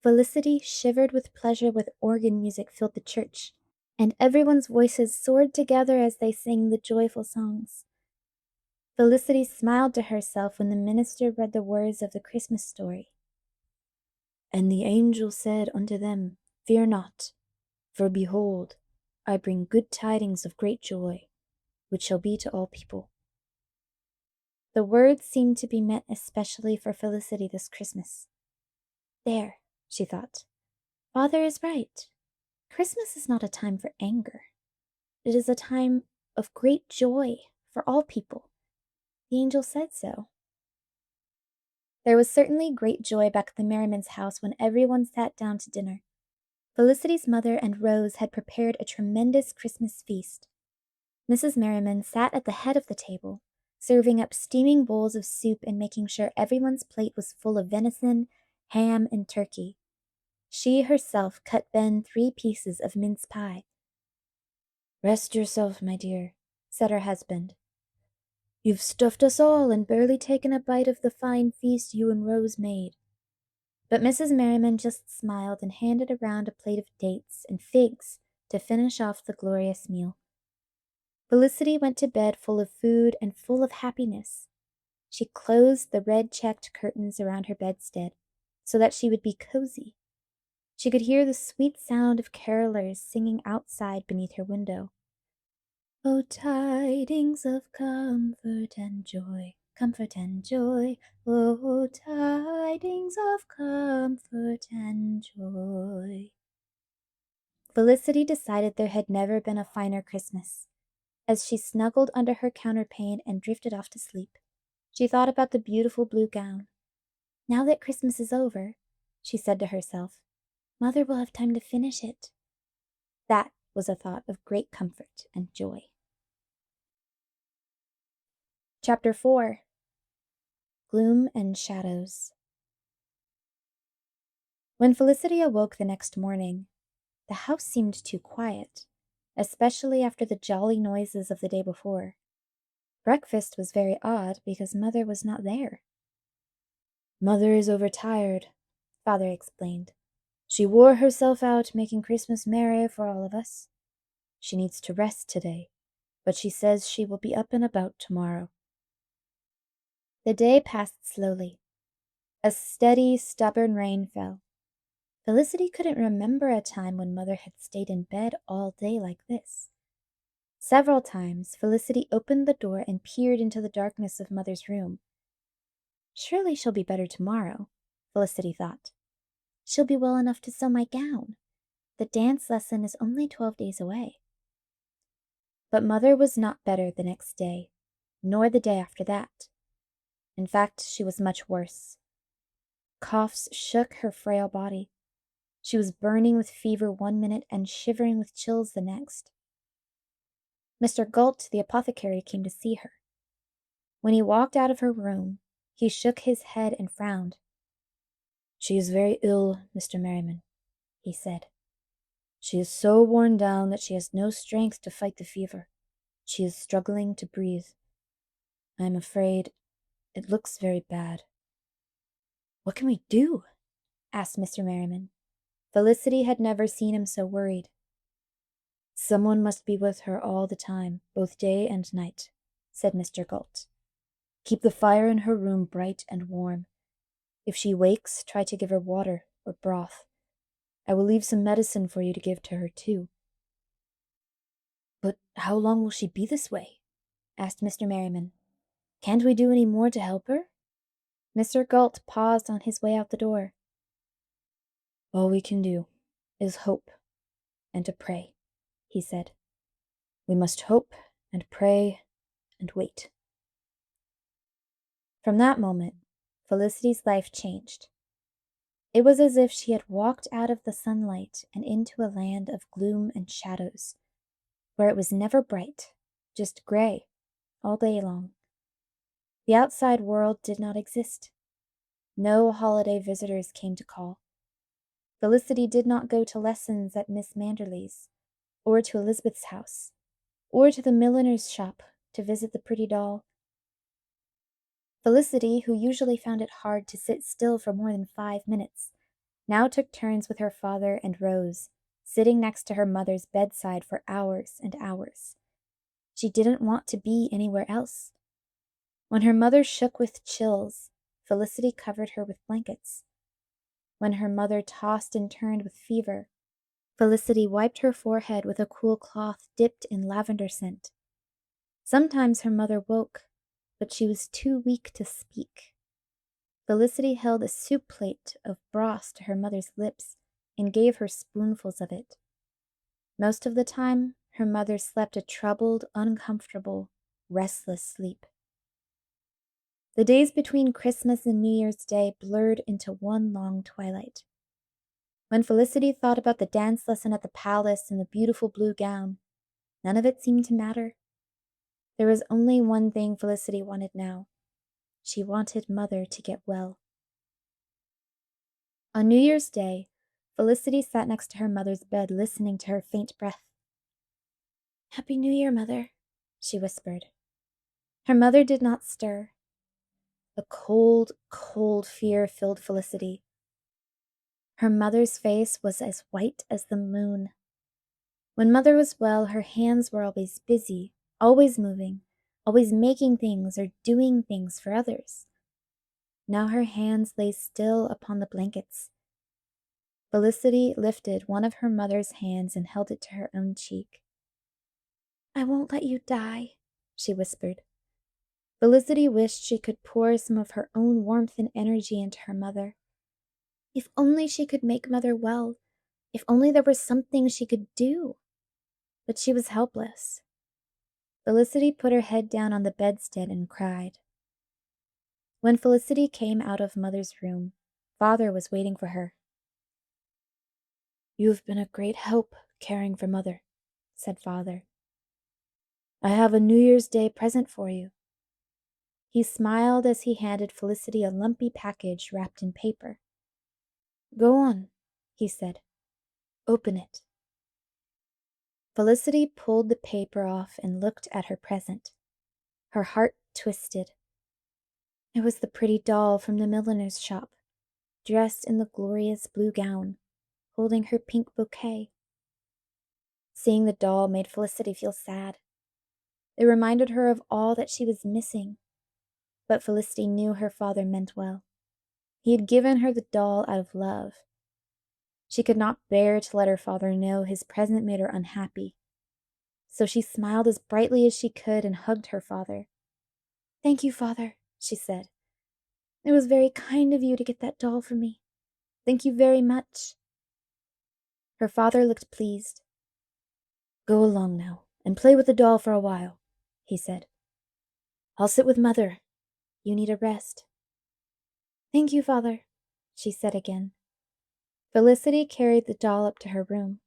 Felicity shivered with pleasure when organ music filled the church, and everyone's voices soared together as they sang the joyful songs. Felicity smiled to herself when the minister read the words of the Christmas story. "And the angel said unto them, Fear not, for behold, I bring good tidings of great joy, which shall be to all people." The words seemed to be meant especially for Felicity this Christmas. "There," she thought. "Father is right. Christmas is not a time for anger. It is a time of great joy for all people. The angel said so." There was certainly great joy back at the Merrimans' house when everyone sat down to dinner. Felicity's mother and Rose had prepared a tremendous Christmas feast. Mrs. Merriman sat at the head of the table, serving up steaming bowls of soup and making sure everyone's plate was full of venison, ham, and turkey. She herself cut Ben 3 pieces of mince pie. "Rest yourself, my dear," said her husband. "You've stuffed us all and barely taken a bite of the fine feast you and Rose made." But Mrs. Merriman just smiled and handed around a plate of dates and figs to finish off the glorious meal. Felicity went to bed full of food and full of happiness. She closed the red-checked curtains around her bedstead so that she would be cozy. She could hear the sweet sound of carolers singing outside beneath her window. "Oh, tidings of comfort and joy, comfort and joy. Oh, tidings of comfort and joy." Felicity decided there had never been a finer Christmas. As she snuggled under her counterpane and drifted off to sleep, she thought about the beautiful blue gown. "Now that Christmas is over," she said to herself, "Mother will have time to finish it." That was a thought of great comfort and joy. Chapter 4. Gloom and Shadows. When Felicity awoke the next morning, the house seemed too quiet, especially after the jolly noises of the day before. Breakfast was very odd because Mother was not there. "Mother is overtired," Father explained. "She wore herself out making Christmas merry for all of us. She needs to rest today, but she says she will be up and about tomorrow." The day passed slowly. A steady, stubborn rain fell. Felicity couldn't remember a time when Mother had stayed in bed all day like this. Several times, Felicity opened the door and peered into the darkness of Mother's room. Surely she'll be better tomorrow, Felicity thought. She'll be well enough to sew my gown. The dance lesson is only 12 days away. But Mother was not better the next day, nor the day after that. In fact, she was much worse. Coughs shook her frail body. She was burning with fever 1 minute and shivering with chills the next. Mr. Galt, the apothecary, came to see her. When he walked out of her room, he shook his head and frowned. "She is very ill, Mr. Merriman," he said. "She is so worn down that she has no strength to fight the fever. She is struggling to breathe. I am afraid it looks very bad." "What can we do?" asked Mr. Merriman. Felicity had never seen him so worried. Someone must be with her all the time, both day and night, said Mr. Galt. Keep the fire in her room bright and warm. If she wakes, try to give her water or broth. I will leave some medicine for you to give to her, too. But how long will she be this way? Asked Mr. Merriman. Can't we do any more to help her? Mr. Galt paused on his way out the door. All we can do is hope and to pray, he said. We must hope and pray and wait. From that moment, Felicity's life changed. It was as if she had walked out of the sunlight and into a land of gloom and shadows, where it was never bright, just gray, all day long. The outside world did not exist. No holiday visitors came to call. Felicity did not go to lessons at Miss Manderley's, or to Elizabeth's house, or to the milliner's shop to visit the pretty doll. Felicity, who usually found it hard to sit still for more than 5 minutes, now took turns with her father and Rose, sitting next to her mother's bedside for hours and hours. She didn't want to be anywhere else. When her mother shook with chills, Felicity covered her with blankets. When her mother tossed and turned with fever, Felicity wiped her forehead with a cool cloth dipped in lavender scent. Sometimes her mother woke, but she was too weak to speak. Felicity held a soup plate of broth to her mother's lips and gave her spoonfuls of it. Most of the time, her mother slept a troubled, uncomfortable, restless sleep. The days between Christmas and New Year's Day blurred into one long twilight. When Felicity thought about the dance lesson at the palace and the beautiful blue gown, none of it seemed to matter. There was only one thing Felicity wanted now. She wanted Mother to get well. On New Year's Day, Felicity sat next to her mother's bed listening to her faint breath. "Happy New Year, Mother," she whispered. Her mother did not stir. A cold, cold fear filled Felicity. Her mother's face was as white as the moon. When Mother was well, her hands were always busy, always moving, always making things or doing things for others. Now her hands lay still upon the blankets. Felicity lifted one of her mother's hands and held it to her own cheek. "I won't let you die," she whispered. Felicity wished she could pour some of her own warmth and energy into her mother. If only she could make Mother well. If only there was something she could do. But she was helpless. Felicity put her head down on the bedstead and cried. When Felicity came out of Mother's room, Father was waiting for her. "You have been a great help caring for Mother," said Father. "I have a New Year's Day present for you." He smiled as he handed Felicity a lumpy package wrapped in paper. "Go on," he said. "Open it." Felicity pulled the paper off and looked at her present. Her heart twisted. It was the pretty doll from the milliner's shop, dressed in the glorious blue gown, holding her pink bouquet. Seeing the doll made Felicity feel sad. It reminded her of all that she was missing. But Felicity knew her father meant well. He had given her the doll out of love. She could not bear to let her father know his present made her unhappy. So she smiled as brightly as she could and hugged her father. "Thank you, Father," she said. "It was very kind of you to get that doll for me. Thank you very much." Her father looked pleased. "Go along now and play with the doll for a while," he said. "I'll sit with Mother. You need a rest." "Thank you, Father," she said again. Felicity carried the doll up to her room.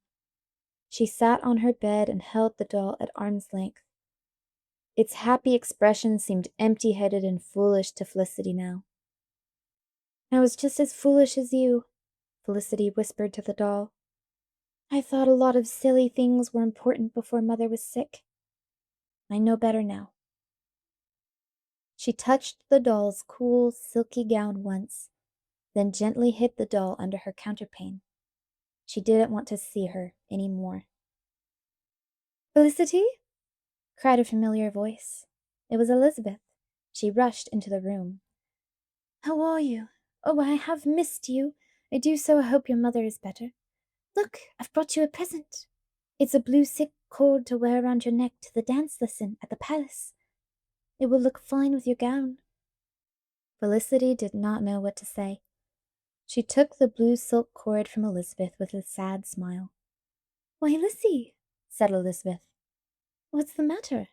She sat on her bed and held the doll at arm's length. Its happy expression seemed empty-headed and foolish to Felicity now. "I was just as foolish as you," Felicity whispered to the doll. "I thought a lot of silly things were important before Mother was sick. I know better now." She touched the doll's cool, silky gown once, then gently hid the doll under her counterpane. She didn't want to see her any more. Felicity? Cried a familiar voice. It was Elizabeth. She rushed into the room. How are you? Oh, I have missed you. I do so hope your mother is better. Look, I've brought you a present. It's a blue silk cord to wear around your neck to the dance lesson at the palace. It will look fine with your gown. Felicity did not know what to say. She took the blue silk cord from Elizabeth with a sad smile. Why, Lizzie, said Elizabeth. What's the matter?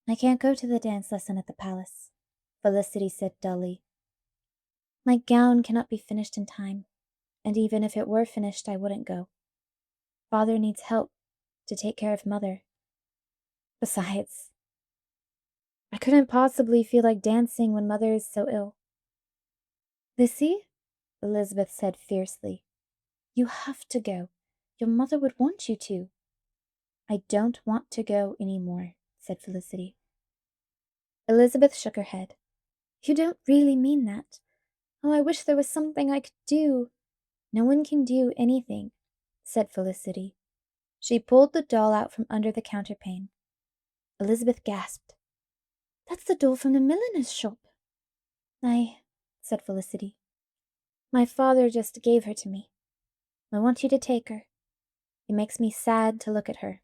I can't go to the dance lesson at the palace, Felicity said dully. My gown cannot be finished in time, and even if it were finished, I wouldn't go. Father needs help to take care of Mother. Besides, I couldn't possibly feel like dancing when Mother is so ill. Lizzie, Elizabeth said fiercely, you have to go. Your mother would want you to. I don't want to go any more, said Felicity. Elizabeth shook her head. You don't really mean that. Oh, I wish there was something I could do. No one can do anything, said Felicity. She pulled the doll out from under the counterpane. Elizabeth gasped. That's the doll from the milliner's shop. Aye, said Felicity. My father just gave her to me. I want you to take her. It makes me sad to look at her.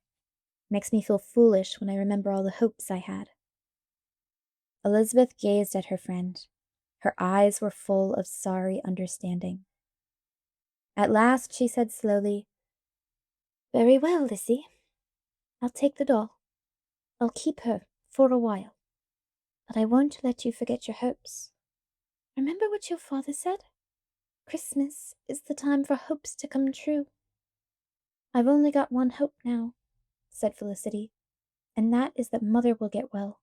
It makes me feel foolish when I remember all the hopes I had. Elizabeth gazed at her friend. Her eyes were full of sorry understanding. At last she said slowly, Very well, Lizzie. I'll take the doll. I'll keep her for a while. But I won't let you forget your hopes. Remember what your father said? Christmas is the time for hopes to come true. I've only got one hope now, said Felicity, and that is that Mother will get well.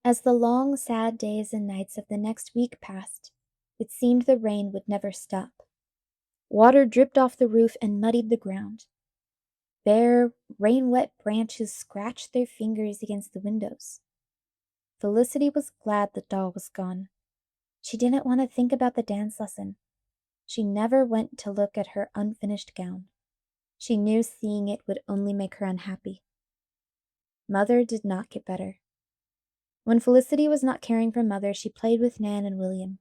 As the long, sad days and nights of the next week passed, it seemed the rain would never stop. Water dripped off the roof and muddied the ground. Bare, rain-wet branches scratched their fingers against the windows. Felicity was glad the doll was gone. She didn't want to think about the dance lesson. She never went to look at her unfinished gown. She knew seeing it would only make her unhappy. Mother did not get better. When Felicity was not caring for Mother, she played with Nan and William.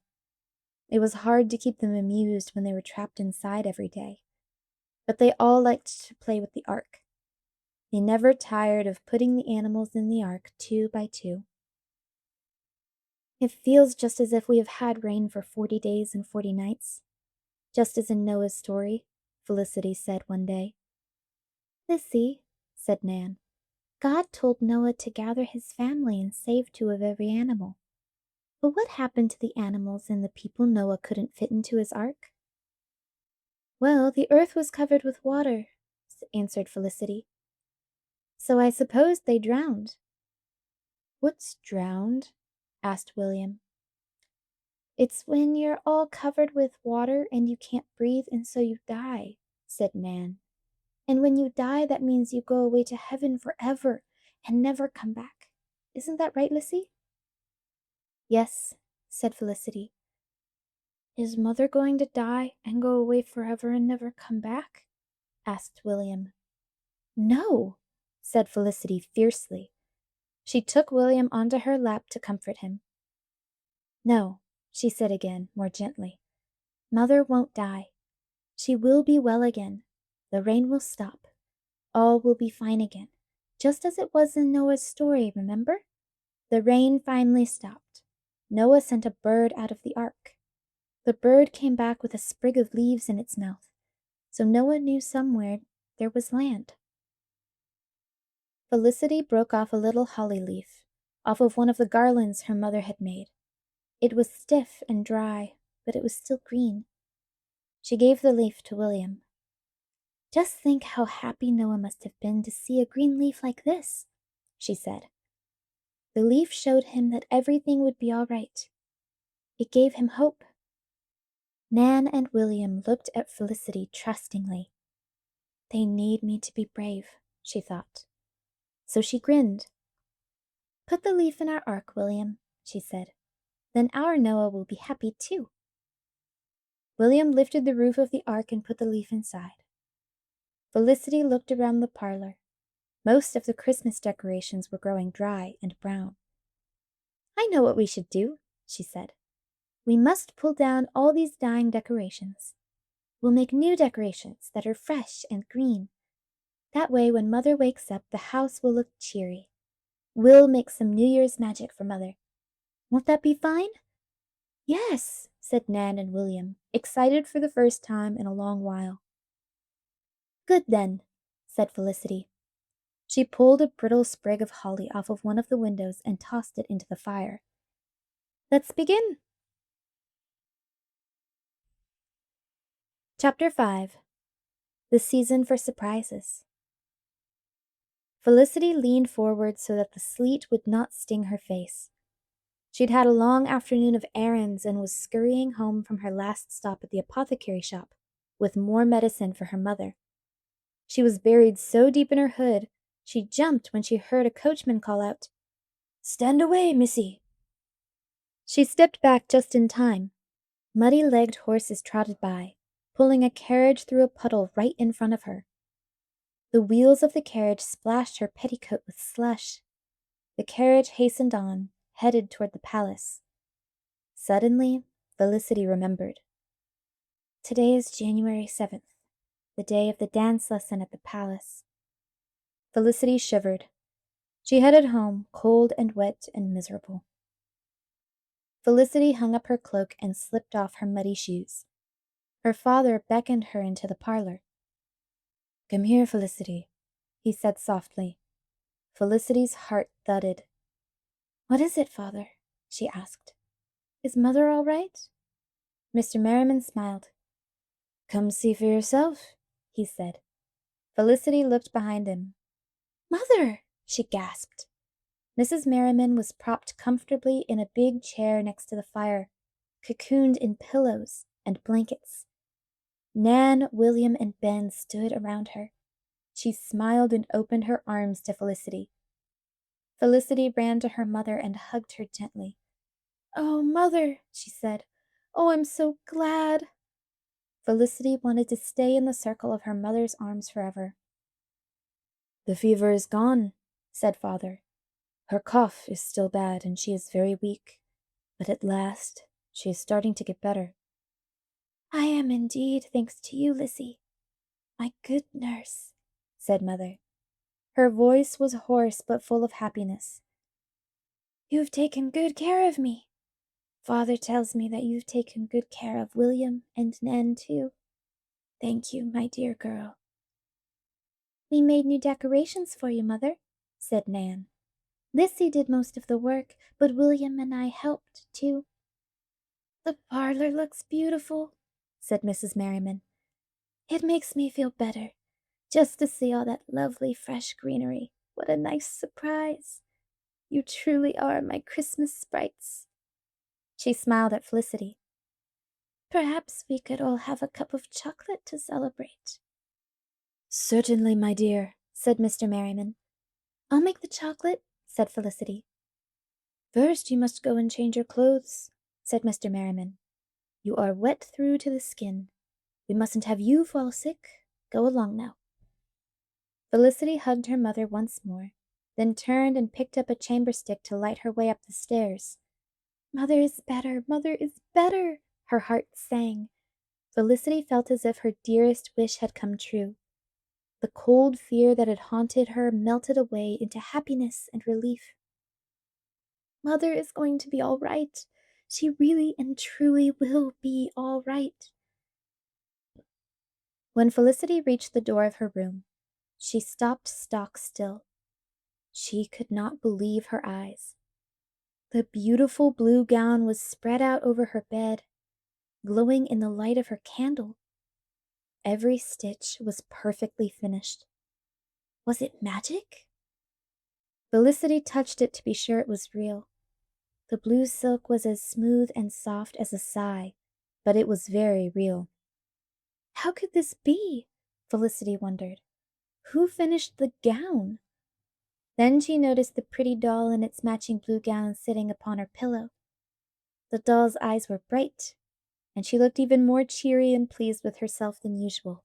It was hard to keep them amused when they were trapped inside every day. But they all liked to play with the ark. They never tired of putting the animals in the ark 2 by 2. It feels just as if we have had rain for 40 days and 40 nights. Just as in Noah's story, Felicity said one day. Lizzie, said Nan, God told Noah to gather his family and save 2 of every animal. But what happened to the animals and the people Noah couldn't fit into his ark? Well, the earth was covered with water, answered Felicity. So I suppose they drowned. What's drowned? Asked William. It's when you're all covered with water and you can't breathe and so you die, said Nan. And when you die, that means you go away to heaven forever and never come back. Isn't that right, Lizzie? Yes, said Felicity. Is Mother going to die and go away forever and never come back? Asked William. No, said Felicity fiercely. She took William onto her lap to comfort him. No, she said again, more gently. Mother won't die. She will be well again. The rain will stop. All will be fine again, just as it was in Noah's story, remember? The rain finally stopped. Noah sent a bird out of the ark. The bird came back with a sprig of leaves in its mouth, so Noah knew somewhere there was land. Felicity broke off a little holly leaf, off of one of the garlands her mother had made. It was stiff and dry, but it was still green. She gave the leaf to William. Just think how happy Noah must have been to see a green leaf like this, she said. The leaf showed him that everything would be all right. It gave him hope. Nan and William looked at Felicity trustingly. They need me to be brave, she thought. So she grinned. Put the leaf in our ark, William, she said. Then our Noah will be happy too. William lifted the roof of the ark and put the leaf inside. Felicity looked around the parlor. Most of the Christmas decorations were growing dry and brown. "I know what we should do," she said. "We must pull down all these dying decorations. We'll make new decorations that are fresh and green. That way, when Mother wakes up, the house will look cheery. We'll make some New Year's magic for Mother. Won't that be fine?" "Yes," said Nan and William, excited for the first time in a long while. "Good then," said Felicity. She pulled a brittle sprig of holly off of one of the windows and tossed it into the fire. "Let's begin." Chapter 5. The Season for Surprises. Felicity leaned forward so that the sleet would not sting her face. She'd had a long afternoon of errands and was scurrying home from her last stop at the apothecary shop with more medicine for her mother. She was buried so deep in her hood, she jumped when she heard a coachman call out, "Stand away, missy." She stepped back just in time. Muddy-legged horses trotted by, pulling a carriage through a puddle right in front of her. The wheels of the carriage splashed her petticoat with slush. The carriage hastened on, headed toward the palace. Suddenly, Felicity remembered. Today is January 7th, the day of the dance lesson at the palace. Felicity shivered. She headed home, cold and wet and miserable. Felicity hung up her cloak and slipped off her muddy shoes. Her father beckoned her into the parlor. "Come here, Felicity," he said softly. Felicity's heart thudded. "What is it, father?" she asked. "Is Mother all right?" Mr. Merriman smiled. "Come see for yourself," he said. Felicity looked behind him. "Mother!" she gasped. Mrs. Merriman was propped comfortably in a big chair next to the fire, cocooned in pillows and blankets. Nan, William, and Ben stood around her. She smiled and opened her arms to Felicity. Felicity ran to her mother and hugged her gently. "Oh, Mother," she said. "Oh, I'm so glad." Felicity wanted to stay in the circle of her mother's arms forever. "The fever is gone," said Father. "Her cough is still bad and she is very weak, but at last she is starting to get better." "I am indeed, thanks to you, Lizzie, my good nurse," said Mother. Her voice was hoarse but full of happiness. "You've taken good care of me. Father tells me that you've taken good care of William and Nan, too. Thank you, my dear girl." "We made new decorations for you, Mother," said Nan. "Lizzie did most of the work, but William and I helped, too." "The parlor looks beautiful," said Mrs. Merriman. "It makes me feel better, just to see all that lovely fresh greenery. What a nice surprise. You truly are my Christmas sprites." She smiled at Felicity. "Perhaps we could all have a cup of chocolate to celebrate." "Certainly, my dear," said Mr. Merriman. "I'll make the chocolate," said Felicity. "First you must go and change your clothes," said Mr. Merriman. "You are wet through to the skin. We mustn't have you fall sick. Go along now." Felicity hugged her mother once more, then turned and picked up a chamber stick to light her way up the stairs. "Mother is better, Mother is better," her heart sang. Felicity felt as if her dearest wish had come true. The cold fear that had haunted her melted away into happiness and relief. Mother is going to be all right. She really and truly will be all right. When Felicity reached the door of her room, she stopped stock still. She could not believe her eyes. The beautiful blue gown was spread out over her bed, glowing in the light of her candle. Every stitch was perfectly finished. Was it magic? Felicity touched it to be sure it was real. The blue silk was as smooth and soft as a sigh, but it was very real. How could this be? Felicity wondered. Who finished the gown? Then she noticed the pretty doll in its matching blue gown sitting upon her pillow. The doll's eyes were bright, and she looked even more cheery and pleased with herself than usual.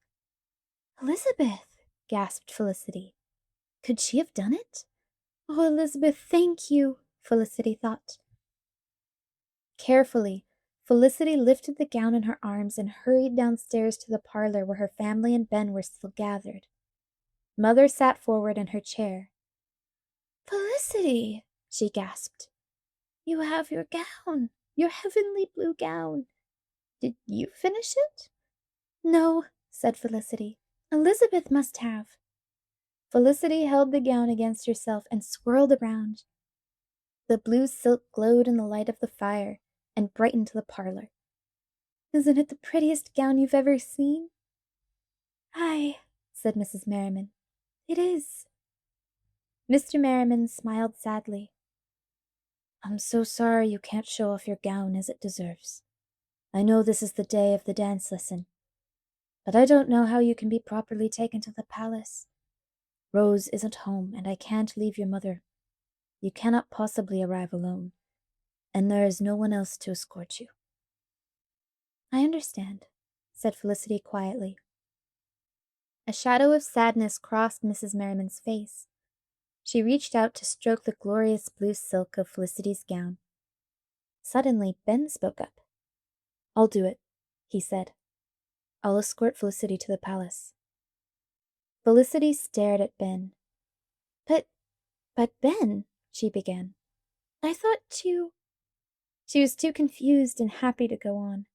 "Elizabeth," gasped Felicity. Could she have done it? Oh, Elizabeth, thank you, Felicity thought. Carefully, Felicity lifted the gown in her arms and hurried downstairs to the parlor where her family and Ben were still gathered. Mother sat forward in her chair. Felicity, she gasped. You have your gown, your heavenly blue gown. Did you finish it? No, said Felicity. Elizabeth must have. Felicity held the gown against herself and swirled around. The blue silk glowed in the light of the fire and brightened the parlor. Isn't it the prettiest gown you've ever seen? Aye, said Mrs. Merriman. It is. Mr. Merriman smiled sadly. I'm so sorry you can't show off your gown as it deserves. I know this is the day of the dance lesson, but I don't know how you can be properly taken to the palace. Rose isn't home, and I can't leave your mother. You cannot possibly arrive alone, and there is no one else to escort you. I understand, said Felicity quietly. A shadow of sadness crossed Mrs. Merriman's face. She reached out to stroke the glorious blue silk of Felicity's gown. Suddenly, Ben spoke up. I'll do it, he said. I'll escort Felicity to the palace. Felicity stared at Ben. But Ben, she began. I thought you... She was too confused and happy to go on.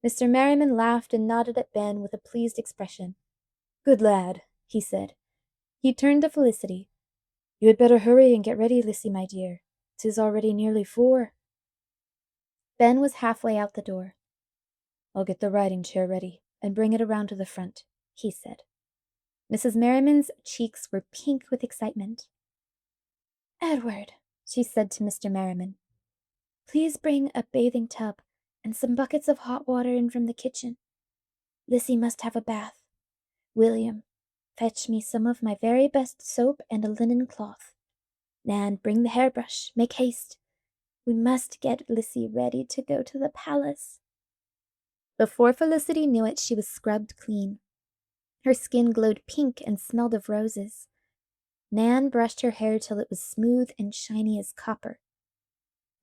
Mr. Merriman laughed and nodded at Ben with a pleased expression. Good lad, he said. He turned to Felicity. You had better hurry and get ready, Lissy, my dear. 'Tis already nearly 4. Ben was halfway out the door. I'll get the riding chair ready and bring it around to the front, he said. Mrs. Merriman's cheeks were pink with excitement. Edward, she said to Mr. Merriman, please bring a bathing tub and some buckets of hot water in from the kitchen. Lissy must have a bath. William, fetch me some of my very best soap and a linen cloth. Nan, bring the hairbrush. Make haste. We must get Lissy ready to go to the palace. Before Felicity knew it, she was scrubbed clean. Her skin glowed pink and smelled of roses. Nan brushed her hair till it was smooth and shiny as copper.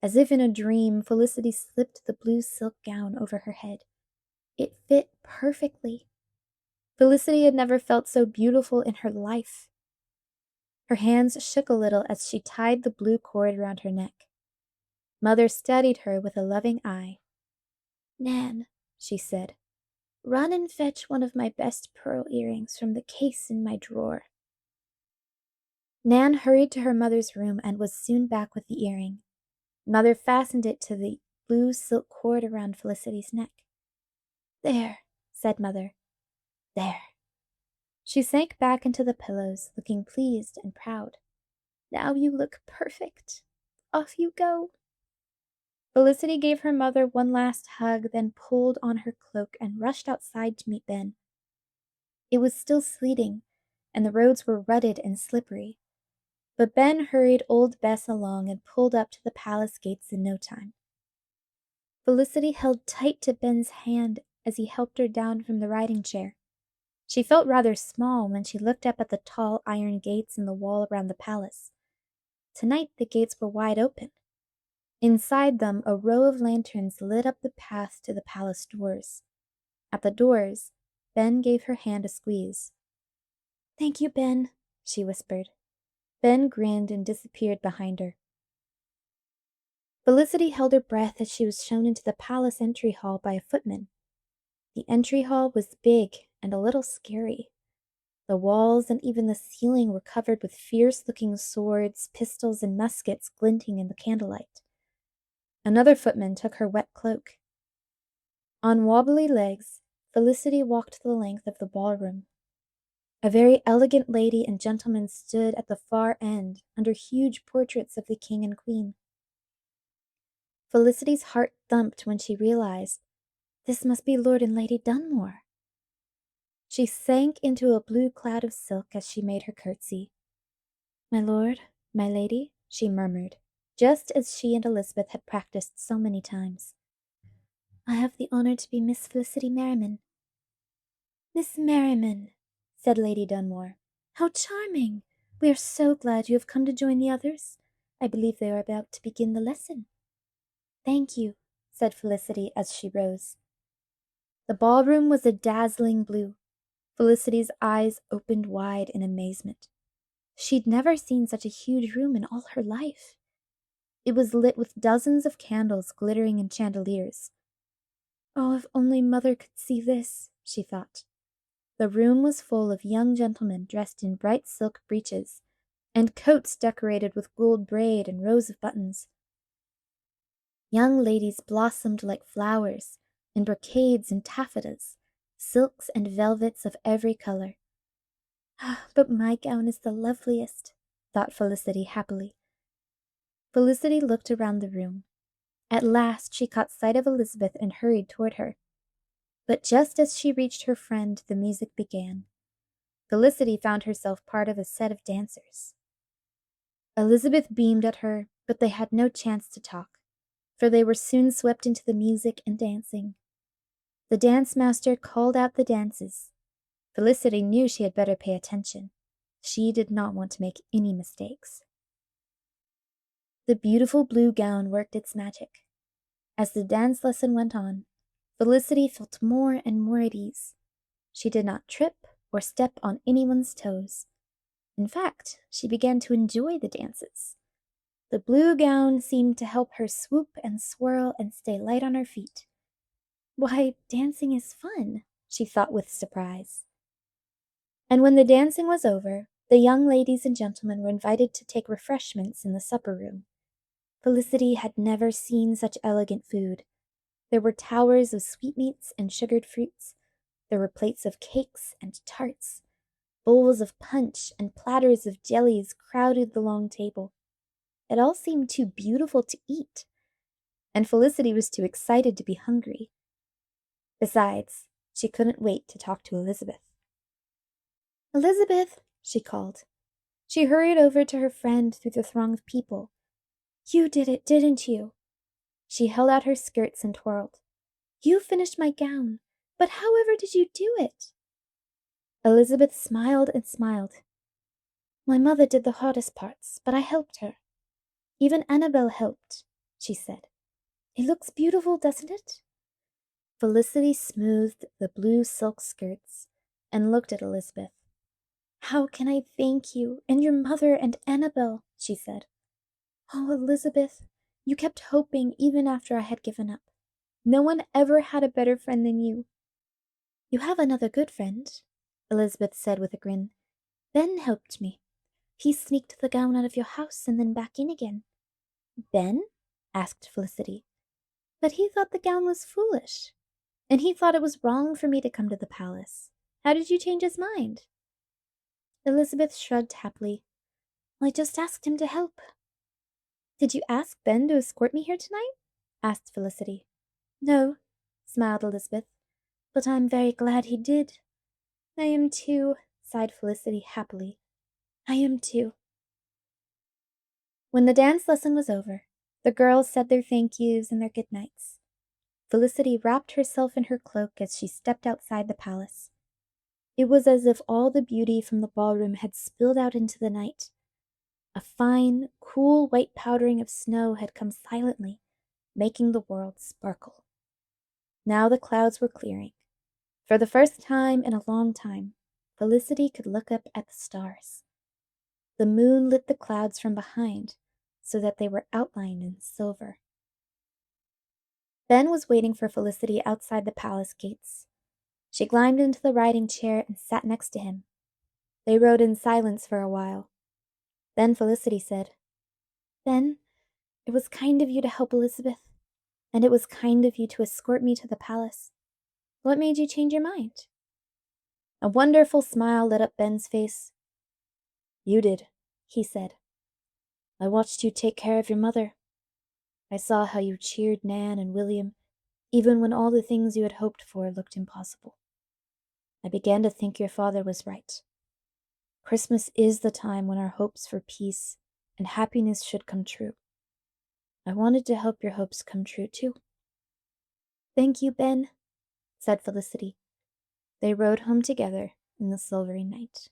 As if in a dream, Felicity slipped the blue silk gown over her head. It fit perfectly. Felicity had never felt so beautiful in her life. Her hands shook a little as she tied the blue cord around her neck. Mother studied her with a loving eye. Nan, she said, run and fetch one of my best pearl earrings from the case in my drawer. Nan hurried to her mother's room and was soon back with the earring. Mother fastened it to the blue silk cord around Felicity's neck. There, said Mother. There. She sank back into the pillows, looking pleased and proud. Now you look perfect. Off you go. Felicity gave her mother one last hug, then pulled on her cloak and rushed outside to meet Ben. It was still sleeting, and the roads were rutted and slippery. But Ben hurried old Bess along and pulled up to the palace gates in no time. Felicity held tight to Ben's hand as he helped her down from the riding chair. She felt rather small when she looked up at the tall iron gates in the wall around the palace. Tonight the gates were wide open. Inside them, a row of lanterns lit up the path to the palace doors. At the doors, Ben gave her hand a squeeze. Thank you, Ben, she whispered. Ben grinned and disappeared behind her. Felicity held her breath as she was shown into the palace entry hall by a footman. The entry hall was big and a little scary. The walls and even the ceiling were covered with fierce-looking swords, pistols, and muskets glinting in the candlelight. Another footman took her wet cloak. On wobbly legs, Felicity walked the length of the ballroom. A very elegant lady and gentleman stood at the far end under huge portraits of the king and queen. Felicity's heart thumped when she realized this must be Lord and Lady Dunmore. She sank into a blue cloud of silk as she made her curtsy. My lord, my lady, she murmured, just as she and Elizabeth had practiced so many times. I have the honor to be Miss Felicity Merriman. Miss Merriman, said Lady Dunmore. "How charming! We are so glad you have come to join the others. I believe they are about to begin the lesson." "Thank you," said Felicity as she rose. The ballroom was a dazzling blue. Felicity's eyes opened wide in amazement. She'd never seen such a huge room in all her life. It was lit with dozens of candles glittering in chandeliers. "Oh, if only Mother could see this," she thought. The room was full of young gentlemen dressed in bright silk breeches, and coats decorated with gold braid and rows of buttons. Young ladies blossomed like flowers, in brocades and taffetas, silks and velvets of every color. "But my gown is the loveliest," thought Felicity happily. Felicity looked around the room. At last she caught sight of Elizabeth and hurried toward her. But just as she reached her friend, the music began. Felicity found herself part of a set of dancers. Elizabeth beamed at her, but they had no chance to talk, for they were soon swept into the music and dancing. The dance master called out the dances. Felicity knew she had better pay attention. She did not want to make any mistakes. The beautiful blue gown worked its magic. As the dance lesson went on, Felicity felt more and more at ease. She did not trip or step on anyone's toes. In fact, she began to enjoy the dances. The blue gown seemed to help her swoop and swirl and stay light on her feet. "Why, dancing is fun," she thought with surprise. And when the dancing was over, the young ladies and gentlemen were invited to take refreshments in the supper room. Felicity had never seen such elegant food. There were towers of sweetmeats and sugared fruits. There were plates of cakes and tarts. Bowls of punch and platters of jellies crowded the long table. It all seemed too beautiful to eat, and Felicity was too excited to be hungry. Besides, she couldn't wait to talk to Elizabeth. "Elizabeth," she called. She hurried over to her friend through the throng of people. "You did it, didn't you?" She held out her skirts and twirled. "You finished my gown, but however did you do it?" Elizabeth smiled and smiled. "My mother did the hardest parts, but I helped her. Even Annabel helped," she said. "It looks beautiful, doesn't it?" Felicity smoothed the blue silk skirts and looked at Elizabeth. "How can I thank you and your mother and Annabel?" she said. "Oh, Elizabeth, you kept hoping even after I had given up. No one ever had a better friend than you." "You have another good friend," Elizabeth said with a grin. "Ben helped me. He sneaked the gown out of your house and then back in again." "Ben?" asked Felicity. "But he thought the gown was foolish. And he thought it was wrong for me to come to the palace. How did you change his mind?" Elizabeth shrugged happily. "I just asked him to help." "Did you ask Ben to escort me here tonight?" asked Felicity. "No," smiled Elizabeth, "but I'm very glad he did." "I am too," sighed Felicity happily. "I am too." When the dance lesson was over, the girls said their thank yous and their good nights. Felicity wrapped herself in her cloak as she stepped outside the palace. It was as if all the beauty from the ballroom had spilled out into the night. A fine, cool white powdering of snow had come silently, making the world sparkle. Now the clouds were clearing. For the first time in a long time, Felicity could look up at the stars. The moon lit the clouds from behind, so that they were outlined in silver. Ben was waiting for Felicity outside the palace gates. She climbed into the riding chair and sat next to him. They rode in silence for a while. Then Felicity said, "Ben, it was kind of you to help Elizabeth, and it was kind of you to escort me to the palace. What made you change your mind?" A wonderful smile lit up Ben's face. "You did," he said. "I watched you take care of your mother. I saw how you cheered Nan and William, even when all the things you had hoped for looked impossible. I began to think your father was right. Christmas is the time when our hopes for peace and happiness should come true. I wanted to help your hopes come true too." "Thank you, Ben," said Felicity. They rode home together, in the silvery night.